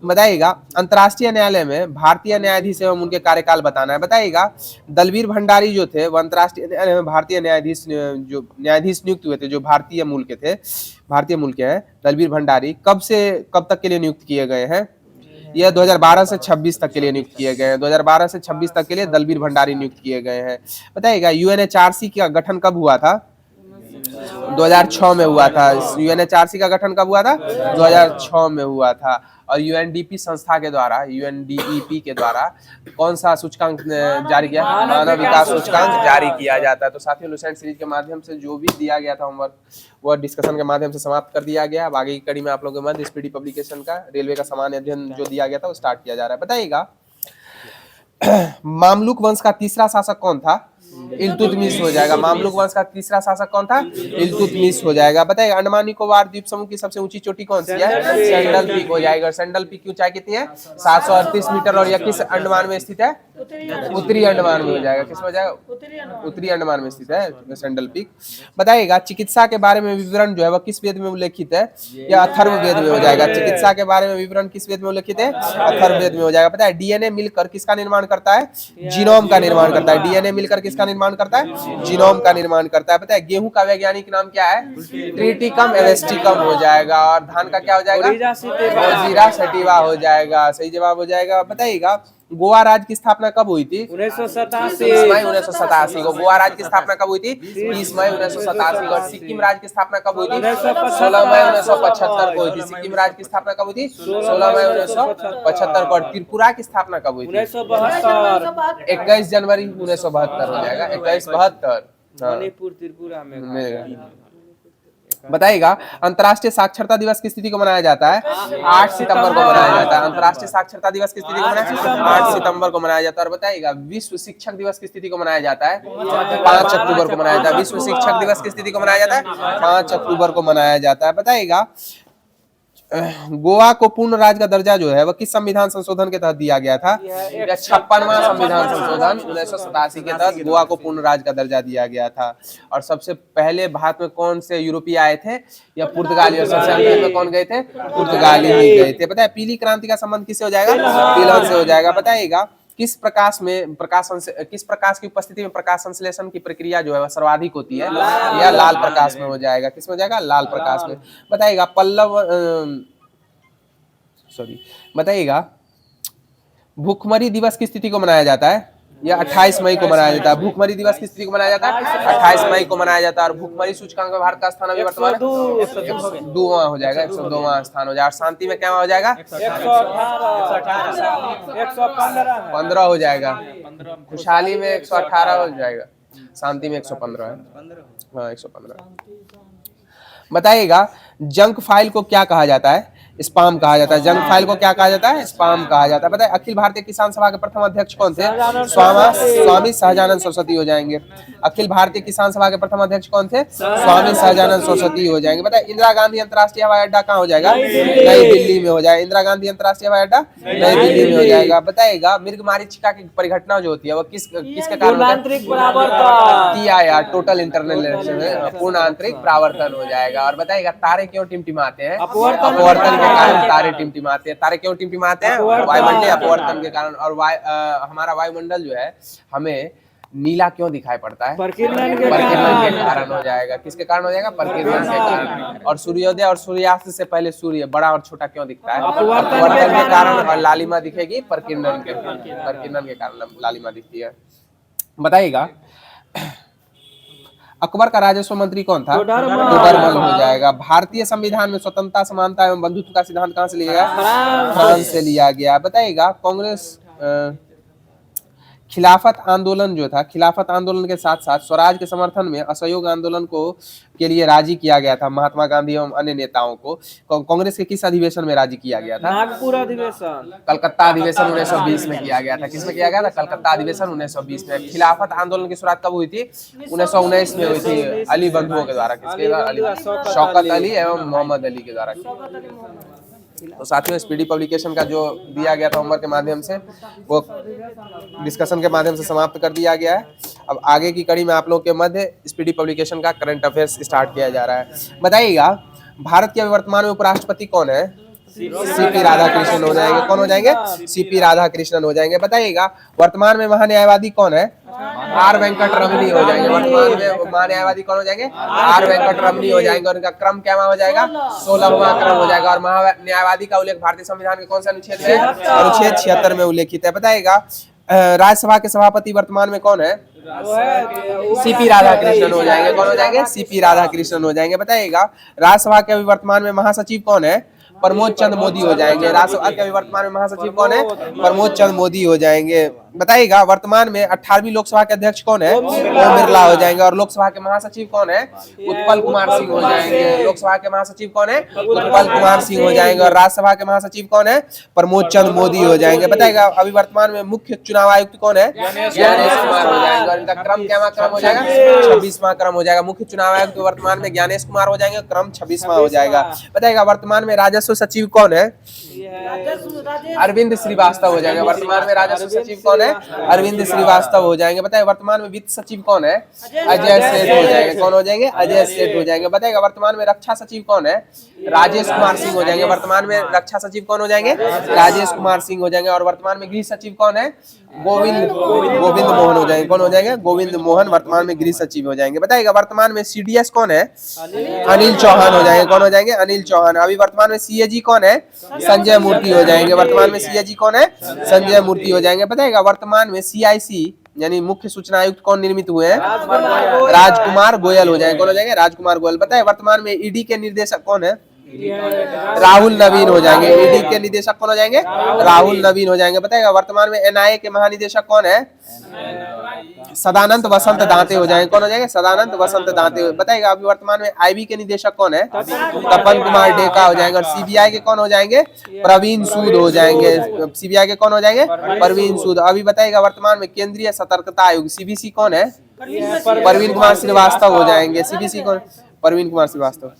बताइएगा अंतर्राष्ट्रीय न्यायालय में भारतीय न्यायाधीश एवं उनके कार्यकाल बताना है। बताइएगा दलवीर भंडारी जो थे वो अंतर्राष्ट्रीय न्यायालय में भारतीय न्यायाधीश नियुक्त हुए थे, जो भारतीय मूल के हैं। दलवीर भंडारी कब से कब तक के लिए नियुक्त किए गए हैं? यह 2012 से 26 तक के लिए नियुक्त किए गए हैं। 2012 से 26 तक के लिए दलवीर भंडारी नियुक्त किए गए हैं। बताइएगा UNHRC का गठन कब हुआ था? 2006 में हुआ था। UNHRC का गठन कब हुआ था? 2006 में हुआ था। और UNDP संस्था के द्वारा, UNDP के द्वारा कौन सा सूचकांक जारी किया? मानव विकास सूचकांक जारी किया जाता है। तो साथियों लुसेंट सीरीज के माध्यम से जो भी दिया गया था होमवर्क वो डिस्कशन के माध्यम से समाप्त कर दिया गया। अब आगे की कड़ी में आप लोगों के मध्य स्पीडी पब्लिकेशन का रेलवे का सामान्य अध्ययन जो दिया गया था वो स्टार्ट किया जा रहा है। बताइएगा मामलुक वंश का तीसरा शासक कौन था? इल्तुतमिश हो जाएगा। मामलुक वंश का तीसरा शासक कौन था? इल्तुतमिश हो जाएगा। बताइएगा अंडमान निकोबार द्वीप समूह की सबसे ऊंची चोटी कौन सी है? सैंडल पीक हो जाएगा। सैंडल पीक की ऊंचाई कितनी है? 738 मीटर। और यह किस अंडमान में स्थित है? उत्तरी अंडमान में हो जाएगा। किस में हो जाएगा? उत्तरी अंडमान में स्थित है सैंडल पीक। बताइएगा चिकित्सा के बारे में विवरण जो है वह किस वेद में उल्लेखित है? या अथर्ववेद में हो जाएगा। चिकित्सा के बारे में विवरण किस वेद में उल्लेखित है? अथर्ववेद में हो जाएगा। पता है DNA मिलकर किसका निर्माण करता है? जीनोम का निर्माण करता है। DNA मिलकर किसका निर्माण करता है? जीनोम का निर्माण करता है। पता है गेहूं का वैज्ञानिक नाम क्या है? ट्रिटिकम एवेस्टिकम हो जाएगा। और धान का क्या हो जाएगा? ओजीरा सटिवा हो जाएगा। सही जवाब हो जाएगा। बताइएगा गोवा राज्य की स्थापना कब हुई थी? 30 मई 1987 को। गोवा राज्य की स्थापना कब हुई थी? 30 मई 1987 को। और सिक्किम राज्य की स्थापना कब हुई थी? 16 मई 1975 को हुई थी। सिक्किम राज्य की स्थापना कब हुई थी? 16 मई 1975 को। और त्रिपुरा की स्थापना कब हुई थी? 21 जनवरी 1972 हो जाएगा। 2172 मणिपुर त्रिपुरा में। बताइएगा अंतर्राष्ट्रीय साक्षरता दिवस की तिथि को मनाया जाता है? 8 सितंबर को मनाया जाता है। अंतर्राष्ट्रीय साक्षरता दिवस की तिथि को मनाया 8 सितंबर को मनाया जाता है। और बताइएगा विश्व शिक्षक दिवस की तिथि को मनाया जाता है? 5 अक्टूबर को मनाया जाता है। विश्व शिक्षक दिवस की तिथि को मनाया जाता है? 5 अक्टूबर को मनाया जाता है। बताइएगा गोवा को पूर्ण राज्य का दर्जा जो है वह किस संविधान संशोधन के तहत दिया गया था? 56वां संविधान संशोधन 1987 के तहत गोवा को पूर्ण राज्य का दर्जा दिया गया था। और सबसे पहले भारत में कौन से यूरोपीय आए थे? या पुर्तगाली। और सबसे अंत में कौन गए थे? पुर्तगाली ही गए थे। पता है पीली क्रांति का संबंध किससे हो जाएगा? पीलन से हो जाएगा। बताइएगा किस प्रकाश की उपस्थिति में प्रकाश संश्लेषण की प्रक्रिया जो है वह सर्वाधिक होती है? या लाल प्रकाश में हो जाएगा। किस में हो जाएगा? लाल प्रकाश में। बताइएगा बताइएगा भुखमरी दिवस की तिथि को मनाया जाता है? ये 28 मई को मनाया जाता है। भूखमरी दिवस किस तिथि को मनाया जाता है? 28 मई को मनाया जाता है। और भूखमरी सूचकांक में भारत का स्थान अभी वर्तमान 102वां हो जाएगा, 102वां स्थान हो जाएगा। और शांति में क्या हो जाएगा? 15 हो जाएगा। खुशहाली में 118 हो जाएगा, शांति में 115 है। हाँ 115। बताइएगा जंक फाइल को क्या कहा जाता है? स्पाम कहा जाता है। जंक फाइल को क्या कहा जाता है? स्पाम कहा जाता है। बताइए अखिल भारतीय किसान सभा के प्रथम अध्यक्ष कौन थे? स्वामी सहजानंद सरस्वती हो जाएंगे। अखिल भारतीय किसान सभा के प्रथम अध्यक्ष कौन थे? स्वामी सहजानंद सरस्वती हो जाएंगे। बताइए इंदिरा गांधी अंतर्राष्ट्रीय हवाई अड्डा कहाँ हो जाएगा? नई दिल्ली में हो जाएगा। इंदिरा गांधी अंतर्राष्ट्रीय हवाई अड्डा नई दिल्ली में हो जाएगा। बताइएगा मृगमारीचिका की परिघटना जो होती है वो किसके कारण होती है? टोटल इंटरनल पूर्ण आंतरिक परावर्तन हो जाएगा। और बताइएगा तारे क्यों टिमटिमाते हैं? अपवर्तन के कारण तारे टिमटिमाते हैं। तारे क्यों टिमटिमाते हैं? वायुमंडलीय अपवर्तन के कारण। और हमारा वायुमंडल जो है हमें नीला क्यों दिखाई पड़ता है? प्रकीर्णन के कारण हो जाएगा। किसके कारण हो जाएगा? प्रकीर्णन के कारण। और सूर्योदय और सूर्यास्त से पहले सूर्य बड़ा और छोटा क्यों दिखता है? अपवर्तन के कारण। और लालिमा दिखेगी प्रकीर्णन के कारण लालिमा दिखती है। बताइएगा अकबर का राजस्व मंत्री कौन था? टोडरमल हो जाएगा। भारतीय संविधान में स्वतंत्रता, समानता एवं बंधुत्व का सिद्धांत कहाँ से लिया गया? फ्रांस से लिया गया। बताइएगा कांग्रेस खिलाफत आंदोलन जो था, खिलाफत आंदोलन के साथ साथ स्वराज के समर्थन में असहयोग आंदोलन को के लिए राजी किया गया था महात्मा गांधी एवं अन्य नेताओं को। कांग्रेस के किस अधिवेशन में राजी किया गया था? नागपुर अधिवेशन। कलकत्ता अधिवेशन 1920 में किया गया था। किसमें किया गया था? कलकत्ता अधिवेशन 1920 में। खिलाफत आंदोलन की शुरुआत कब हुई थी? 1919 में हुई थी अली बंधुओं के द्वारा। किसके द्वारा? शौकत अली एवं मोहम्मद अली के द्वारा। तो साथियों स्पीडी पब्लिकेशन का जो दिया गया था होमवर्क के माध्यम से वो डिस्कशन के माध्यम से समाप्त कर दिया गया है। अब आगे की कड़ी में आप लोगों के मध्य स्पीडी पब्लिकेशन का करंट अफेयर्स स्टार्ट किया जा रहा है। बताइएगा भारत के वर्तमान में उपराष्ट्रपति कौन है? सीपी राधाकृष्णन हो जाएंगे। कौन हो जाएंगे? सीपी राधाकृष्णन हो जाएंगे। बताइएगा वर्तमान में महान्यायवादी कौन है? आर वेंकट रमनी हो जाएंगे। वर्तमान में महान्यायवादी कौन हो जाएंगे? आर वेंकट रमनी हो जाएंगे। और इनका क्रम क्या हो जाएगा? 16वां क्रम हो जाएगा। और महान्यायवादी का उल्लेख भारतीय संविधान के कौन से अनुच्छेद में? अनुच्छेद 76 में उल्लेखित है। बताइएगा राज्यसभा के सभापति वर्तमान में कौन है? सीपी राधाकृष्णन हो जाएंगे। कौन हो जाएंगे? सीपी राधाकृष्णन हो जाएंगे। बताइएगा राज्यसभा के अभी वर्तमान में महासचिव कौन है? प्रमोद चंद मोदी हो जाएंगे। राज्यसभा के वर्तमान में महासचिव कौन है? प्रमोद चंद मोदी हो जाएंगे। बताइएगा वर्तमान में 18वीं लोकसभा के अध्यक्ष कौन है? ओम बिरला हो जाएंगे। और लोकसभा के महासचिव कौन है? उत्पल कुमार सिंह हो जाएंगे। लोकसभा के महासचिव कौन है? उत्पल कुमार सिंह हो जाएंगे। और राज्यसभा के महासचिव कौन है? प्रमोद चंद मोदी हो जाएंगे। बताइएगा अभी वर्तमान में मुख्य चुनाव आयुक्त कौन है? ज्ञानेश कुमार हो जाएंगे। और इनका क्रम क्या क्रम हो जाएगा? 26वां क्रम हो जाएगा। मुख्य चुनाव आयुक्त वर्तमान में ज्ञानेश कुमार हो जाएंगे। क्रम 26वां हो जाएगा। बताइएगा वर्तमान में राजस्व सचिव कौन है? अरविंद श्रीवास्तव हो जाएंगे। वर्तमान में राजस्व सचिव कौन है? अरविंद श्रीवास्तव हो जाएंगे। बताइए वर्तमान में वित्त सचिव कौन है? अजय सेठ हो जाएंगे। कौन हो जाएंगे? अजय सेठ हो जाएंगे। बताइएगा वर्तमान में रक्षा सचिव कौन है? राजेश कुमार सिंह हो जाएंगे। वर्तमान में रक्षा सचिव कौन हो जाएंगे? राजेश कुमार सिंह हो जाएंगे। और वर्तमान में गृह सचिव कौन है? गोविंद मोहन हो जाएंगे। कौन हो जाएंगे? गोविंद मोहन वर्तमान में गृह सचिव हो जाएंगे। बताइएगा वर्तमान में सीडीएस कौन है? अनिल चौहान हो जाएंगे। कौन हो जाएंगे? अनिल चौहान। अभी वर्तमान में सीएजी कौन है? संजय मूर्ति हो जाएंगे। वर्तमान में सीएजी कौन है? संजय मूर्ति हो जाएंगे। बताइएगा वर्तमान में सीआईसी यानी मुख्य सूचना आयुक्त कौन निर्मित हुए हैं? राजकुमार गोयल हो जाएंगे। कौन हो जाएंगे? राजकुमार गोयल। बताइए वर्तमान में ईडी के निर्देशक कौन है? राहुल नवीन हो जाएंगे। ईडी के निदेशक कौन हो जाएंगे? राहुल नवीन हो जाएंगे। बताइएगा वर्तमान में एनआईए के महानिदेशक कौन है? सदानंद वसंत दांते हो जाएंगे। कौन हो जाएंगे? सदानंद वसंत दांते। बताइएगा अभी वर्तमान में आईबी के निदेशक कौन है? तपन कुमार डेका हो जाएंगे। और सीबीआई के कौन हो जाएंगे? प्रवीण सूद हो जाएंगे। सीबीआई के कौन हो जाएंगे? प्रवीण सूद। अभी बताइएगा वर्तमान में केंद्रीय सतर्कता आयोग सीबीसी कौन है? प्रवीण कुमार श्रीवास्तव हो जाएंगे। सीबीसी कौन? प्रवीण कुमार श्रीवास्तव।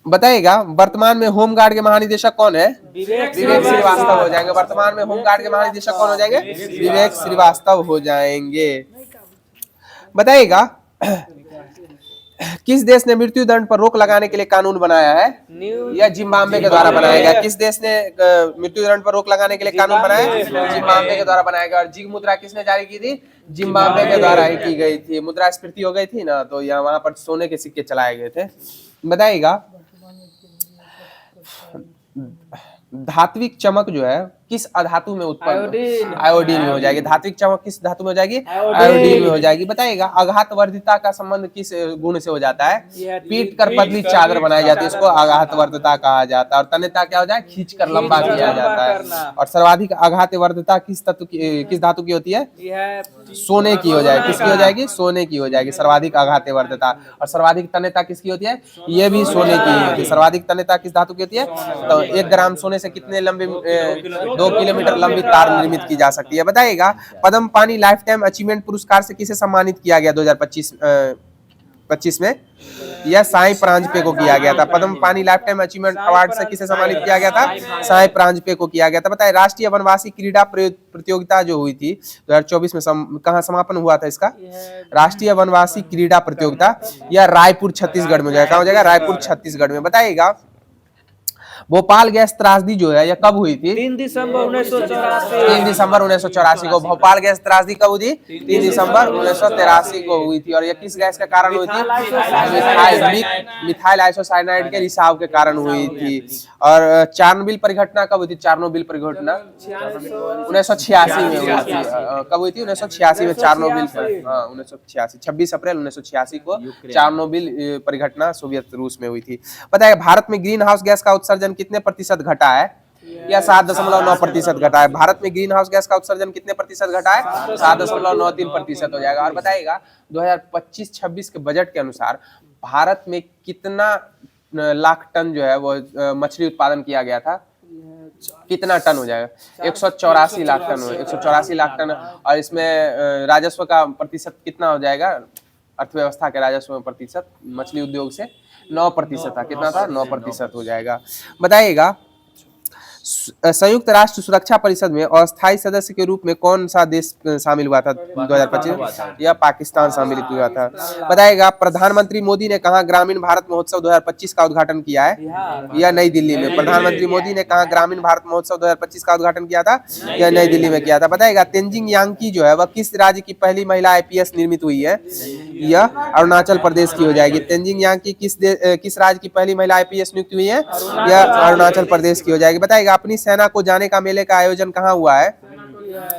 बताइएगा वर्तमान में होमगार्ड के महानिदेशक कौन है? विवेक श्रीवास्तव हो जाएंगे। वर्तमान में होमगार्ड के महानिदेशक कौन हो जाएंगे? विवेक श्रीवास्तव हो जाएंगे। बताइएगा किस देश ने मृत्यु दंड पर रोक लगाने के लिए कानून बनाया है? यह जिम्बाब्वे के द्वारा बनाया गया। किस देश ने मृत्यु दंड पर रोक लगाने के लिए कानून बनाया? जिम्बाब्वे के द्वारा बनाया गया। और जिग मुद्रा किसने जारी की थी? जिम्बाब्वे के द्वारा ही की गई थी। मुद्रास्फीति हो गई थी ना, तो यहाँ वहां पर सोने के सिक्के चलाए गए थे। बताइएगा धात्विक चमक जो है किस अधातु में उत्पन्न? आयोडीन। आयोडीन में हो जाएगी। धात्विक चमक किस धातु में हो जाएगी? आयोडीन में हो जाएगी। बताइएगा आघातवर्धिता का संबंध किस गुण से हो जाता है? पीट कर पतली चादर बनाई जाती है, इसको आघातवर्धिता कहा जाता है। और तन्यता क्या हो जाए? खींच कर लंबा किया जाता है। और सर्वाधिक आघातवर्धिता किस धातु की होती है? सोने की हो जाएगी। किसकी हो जाएगी? सोने की हो जाएगी सर्वाधिक आघातवर्धिता। और सर्वाधिक तन्यता किसकी होती है? ये भी सोने की होती है। सर्वाधिक तन्यता किस धातु की होती है? तो 1 ग्राम सोने से कितने लंबे 2 किलोमीटर लंबी तार निर्मित की जा सकती है। बताइएगा पद्म पानी लाइफ टाइम अचीवमेंट पुरस्कार से किसे सम्मानित किया गया 2025 में? यह साई परांजपे को किया गया था। पद्म पानी लाइफ टाइम अचीवमेंट अवार्ड से किसे सम्मानित किया गया था? साई परांजपे को किया गया था। बताइए राष्ट्रीय वनवासी क्रीड़ा प्रतियोगिता जो हुई थी 2024 में कहाँ समापन हुआ था इसका? राष्ट्रीय वनवासी क्रीड़ा प्रतियोगिता यह रायपुर छत्तीसगढ़ में हो जाएगा। कहाँ हो जाएगा? रायपुर छत्तीसगढ़ में। बताइएगा भोपाल गैस त्रासदी जो है यह कब हुई थी? 3 दिसंबर 1984। 3 दिसंबर 1984 को भोपाल गैस त्रासदी कब हुई थी? 3 दिसंबर 1983 को हुई थी। और यह किस गैस के कारण हुई थी? मिथाइल आइसोसाइनाइड के रिसाव के कारण हुई थी। और चार्नोबिल परिघटना कब हुई थी? चार्नोबिल परिघटना 1986 में हुई थी। कब हुई थी? 1986 में चार्नोबिल 1986 26 अप्रैल 1986 को चार्नोबिल परिघटना सोवियत रूस में हुई थी। पता है भारत में ग्रीन हाउस गैस का उत्सर्जन कितने प्रतिशत घटा है? या 7.9% घटा है। भारत में ग्रीन हाउस गैस का उत्सर्जन कितने प्रतिशत घटा है? 7.93% हो जाएगा। और बताइएगा 2025-26 के बजट के अनुसार भारत में कितना लाख टन जो है वो मछली उत्पादन किया गया था? कितना टन हो जाएगा? 184 लाख टन हो, 184 लाख टन। और इसमें राजस्व का प्रतिशत कितना हो जाएगा? अर्थव्यवस्था के राजस्व में प्रतिशत मछली उद्योग से 9% था। कितना था? 9% हो जाएगा। बताइएगा संयुक्त राष्ट्र सुरक्षा परिषद में अस्थायी सदस्य के रूप में कौन सा देश शामिल हुआ था 2025? यह पाकिस्तान शामिल हुआ था। बताइएगा प्रधानमंत्री मोदी ने कहा ग्रामीण भारत महोत्सव 2025 का उद्घाटन किया है? यह नई दिल्ली में। प्रधानमंत्री मोदी ने कहा ग्रामीण भारत महोत्सव 2025 का उद्घाटन किया था? यह नई दिल्ली में किया था। बताइएगा तेंजिंग यांगी जो है वह किस राज्य की पहली महिला IPS निर्मित हुई है? यह अरुणाचल प्रदेश की हो जाएगी। तेंजिंग यांगी किस राज्य की पहली महिला IPS नियुक्त हुई है? यह अरुणाचल प्रदेश की हो जाएगी। बताइएगा अपनी सेना को जाने का मेले का आयोजन कहाँ हुआ है?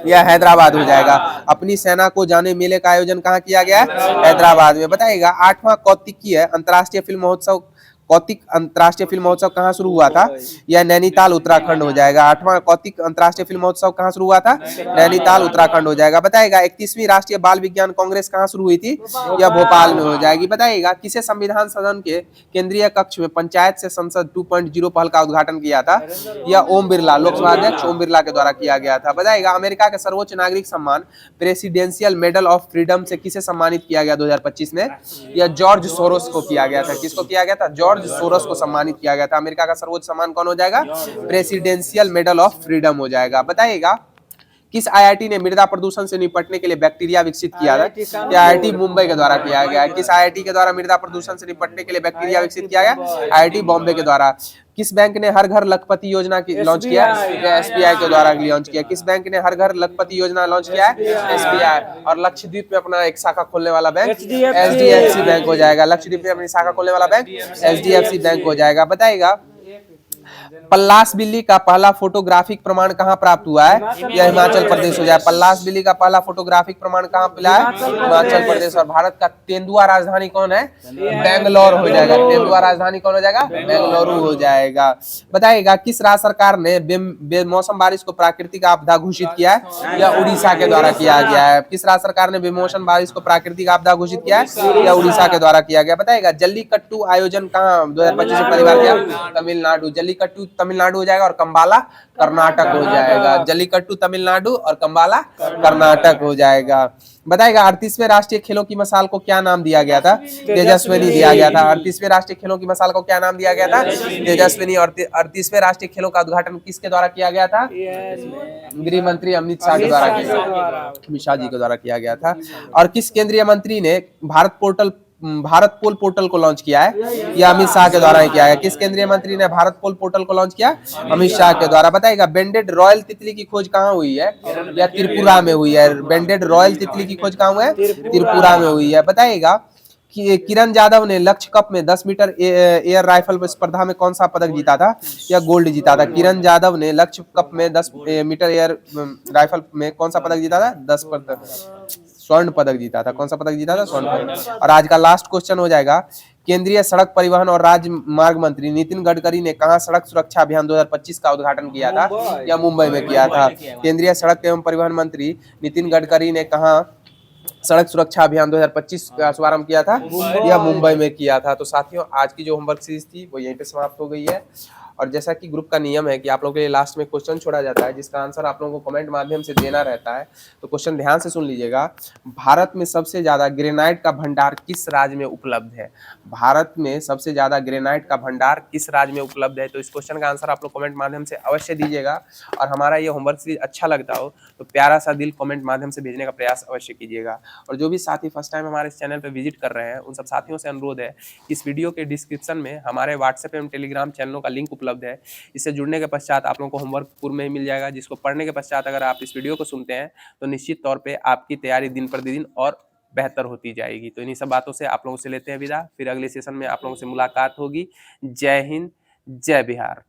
यह हैदराबाद हो जाएगा। अपनी सेना को जाने मेले का आयोजन कहाँ किया गया है? हैदराबाद में। बताइएगा 8वां कौतिकीय अंतर्राष्ट्रीय फिल्म महोत्सव कौतिक अंतर्राष्ट्रीय फिल्म महोत्सव कहाँ शुरू हुआ था? यह नैनीताल उत्तराखंड हो जाएगा। 8वां कौतिक अंतर्राष्ट्रीय फिल्म महोत्सव कहाँ शुरू हुआ था? नैनीताल उत्तराखंड हो जाएगा। बताइएगा 31वीं राष्ट्रीय बाल विज्ञान कांग्रेस कहाँ शुरू हुई थी? यह भोपाल में हो जाएगी। बताइएगा किसे संविधान सदन के केंद्रीय कक्ष में पंचायत से संसद 2.0 पहल का उद्घाटन किया था? यह ओम बिरला, लोकसभा अध्यक्ष ओम बिरला के द्वारा किया गया था। बताइएगा अमेरिका के सर्वोच्च नागरिक सम्मान प्रेसिडेंशियल मेडल ऑफ फ्रीडम से किसे सम्मानित किया गया 2025 में? यह जॉर्ज सोरोस को किया गया था। किसको किया गया था? जॉर्ज सोरोस को सम्मानित किया गया था। अमेरिका का सर्वोच्च सम्मान कौन हो जाएगा? प्रेसिडेंशियल मेडल ऑफ फ्रीडम हो जाएगा। बताइएगा किस IIT ने मृदा प्रदूषण से निपटने के लिए बैक्टीरिया विकसित किया था? यह IIT मुंबई के द्वारा किया गया है। किस IIT के द्वारा मृदा प्रदूषण से निपटने के लिए बैक्टीरिया विकसित किया गया? IIT बॉम्बे के द्वारा। किस बैंक ने हर घर लखपति योजना की लॉन्च किया? SBI के द्वारा लॉन्च किया। किस बैंक ने हर घर लखपति योजना लॉन्च किया है? SBI। और लक्षद्वीप में अपना एक शाखा खोलने वाला बैंक HDFC बैंक हो जाएगा। लक्षद्वीप में अपनी शाखा खोलने वाला बैंक HDFC बैंक हो जाएगा। बताइएगा पल्लास बिल्ली का पहला फोटोग्राफिक प्रमाण कहाँ प्राप्त हुआ है? यह हिमाचल प्रदेश हो जाए। पल्लास बिल्ली का पहला फोटोग्राफिक प्रमाण कहाँ मिला है? हिमाचल प्रदेश। और भारत का तेंदुआ राजधानी कौन है? बेंगलोर हो जाएगा। तेंदुआ राजधानी कौन हो जाएगा? बेंगलुरु हो जाएगा। बताइएगा किस राज्य सरकार ने बेमौसम बारिश को प्राकृतिक आपदा घोषित किया है? यह उड़ीसा के द्वारा किया गया है। किस राज्य सरकार ने बेमौसम बारिश को प्राकृतिक आपदा घोषित किया है? यह उड़ीसा के द्वारा किया गया। बताइएगा जल्लीकट्टू आयोजन कहाँ 2025 में पहली बार किया? तमिलनाडु। जल्लीकट्टू तमिलनाडु हो जाएगा और कंबाला कर्नाटक हो जाएगा। जल्लीकट्टू तमिलनाडु और कंबाला कर्नाटक हो जाएगा। बताइएगा 38वें राष्ट्रीय खेलों की मशाल को क्या नाम दिया गया था? तेजस्विनी दिया गया था। 38वें राष्ट्रीय खेलों की मशाल को क्या नाम दिया गया था? तेजस्विनी। और 38वें राष्ट्रीय खेलों का उद्घाटन किसके द्वारा किया गया था? गृह मंत्री अमित शाह के द्वारा किया, अमित शाह जी के द्वारा किया गया था। और किस केंद्रीय मंत्री ने भारत पोल पोर्टल को लॉन्च किया है? यह अमित शाह के द्वारा ही किया है। किस केंद्रीय मंत्री ने भारत पोल पोर्टल को लॉन्च किया? अमित शाह के द्वारा। बताइएगा बेंडेड रॉयल तितली की खोज कहाँ हुई है? यह त्रिपुरा में हुई है। बेंडेड रॉयल तितली की खोज कहाँ हुई है? त्रिपुरा में हुई है। बताइएगा किरण यादव ने लक्ष्य कप में 10 मीटर एयर राइफल स्पर्धा में कौन सा पदक जीता था या गोल्ड जीता था? किरण यादव ने लक्ष्य कप में 10 मीटर एयर राइफल में कौन सा पदक जीता था? 10 पदक, स्वर्ण पदक जीता था। कौन सा पदक जीता था? स्वर्ण पदक। और आज का लास्ट क्वेश्चन हो जाएगा, केंद्रीय सड़क परिवहन और राजमार्ग मंत्री नितिन गडकरी ने कहां सड़क सुरक्षा अभियान 2025 का उद्घाटन किया था या मुंबई में किया था? केंद्रीय सड़क एवं परिवहन मंत्री नितिन गडकरी ने कहां सड़क सुरक्षा अभियान 2025 का शुभारंभ किया था या मुंबई में किया था? तो साथियों, आज की जो होमवर्क सीरीज थी वो यहीं पे समाप्त हो गई है। और जैसा कि ग्रुप का नियम है कि आप लोगों के लिए लास्ट में क्वेश्चन छोड़ा जाता है जिसका आंसर आप लोगों को कमेंट माध्यम से देना रहता है। तो क्वेश्चन ध्यान से सुन लीजिएगा। भारत में सबसे ज्यादा ग्रेनाइट का भंडार किस राज्य में उपलब्ध है? भारत में सबसे ज्यादा ग्रेनाइट का भंडार किस राज्य में उपलब्ध है? तो इस क्वेश्चन का आंसर आप लोग कमेंट माध्यम से अवश्य दीजिएगा। और हमारा ये होमवर्क सीरीज अच्छा लगता हो तो प्यारा सा दिल कमेंट माध्यम से भेजने का प्रयास अवश्य कीजिएगा। और जो भी साथी फर्स्ट टाइम हमारे इस चैनल पर विजिट कर रहे हैं उन सब साथियों से अनुरोध है कि इस वीडियो के डिस्क्रिप्शन में हमारे व्हाट्सएप एवं टेलीग्राम चैनलों का लिंक उपलब्ध है। इससे जुड़ने के पश्चात आप लोगों को होमवर्क पूर्व में ही मिल जाएगा, जिसको पढ़ने के पश्चात अगर आप इस वीडियो को सुनते हैं तो निश्चित तौर पे आपकी तैयारी दिन प्रतिदिन और बेहतर होती जाएगी। तो इन्हीं सब बातों से आप लोगों से लेते हैं विदा। फिर अगले सेशन में आप लोगों से मुलाकात होगी। जय हिंद, जय बिहार।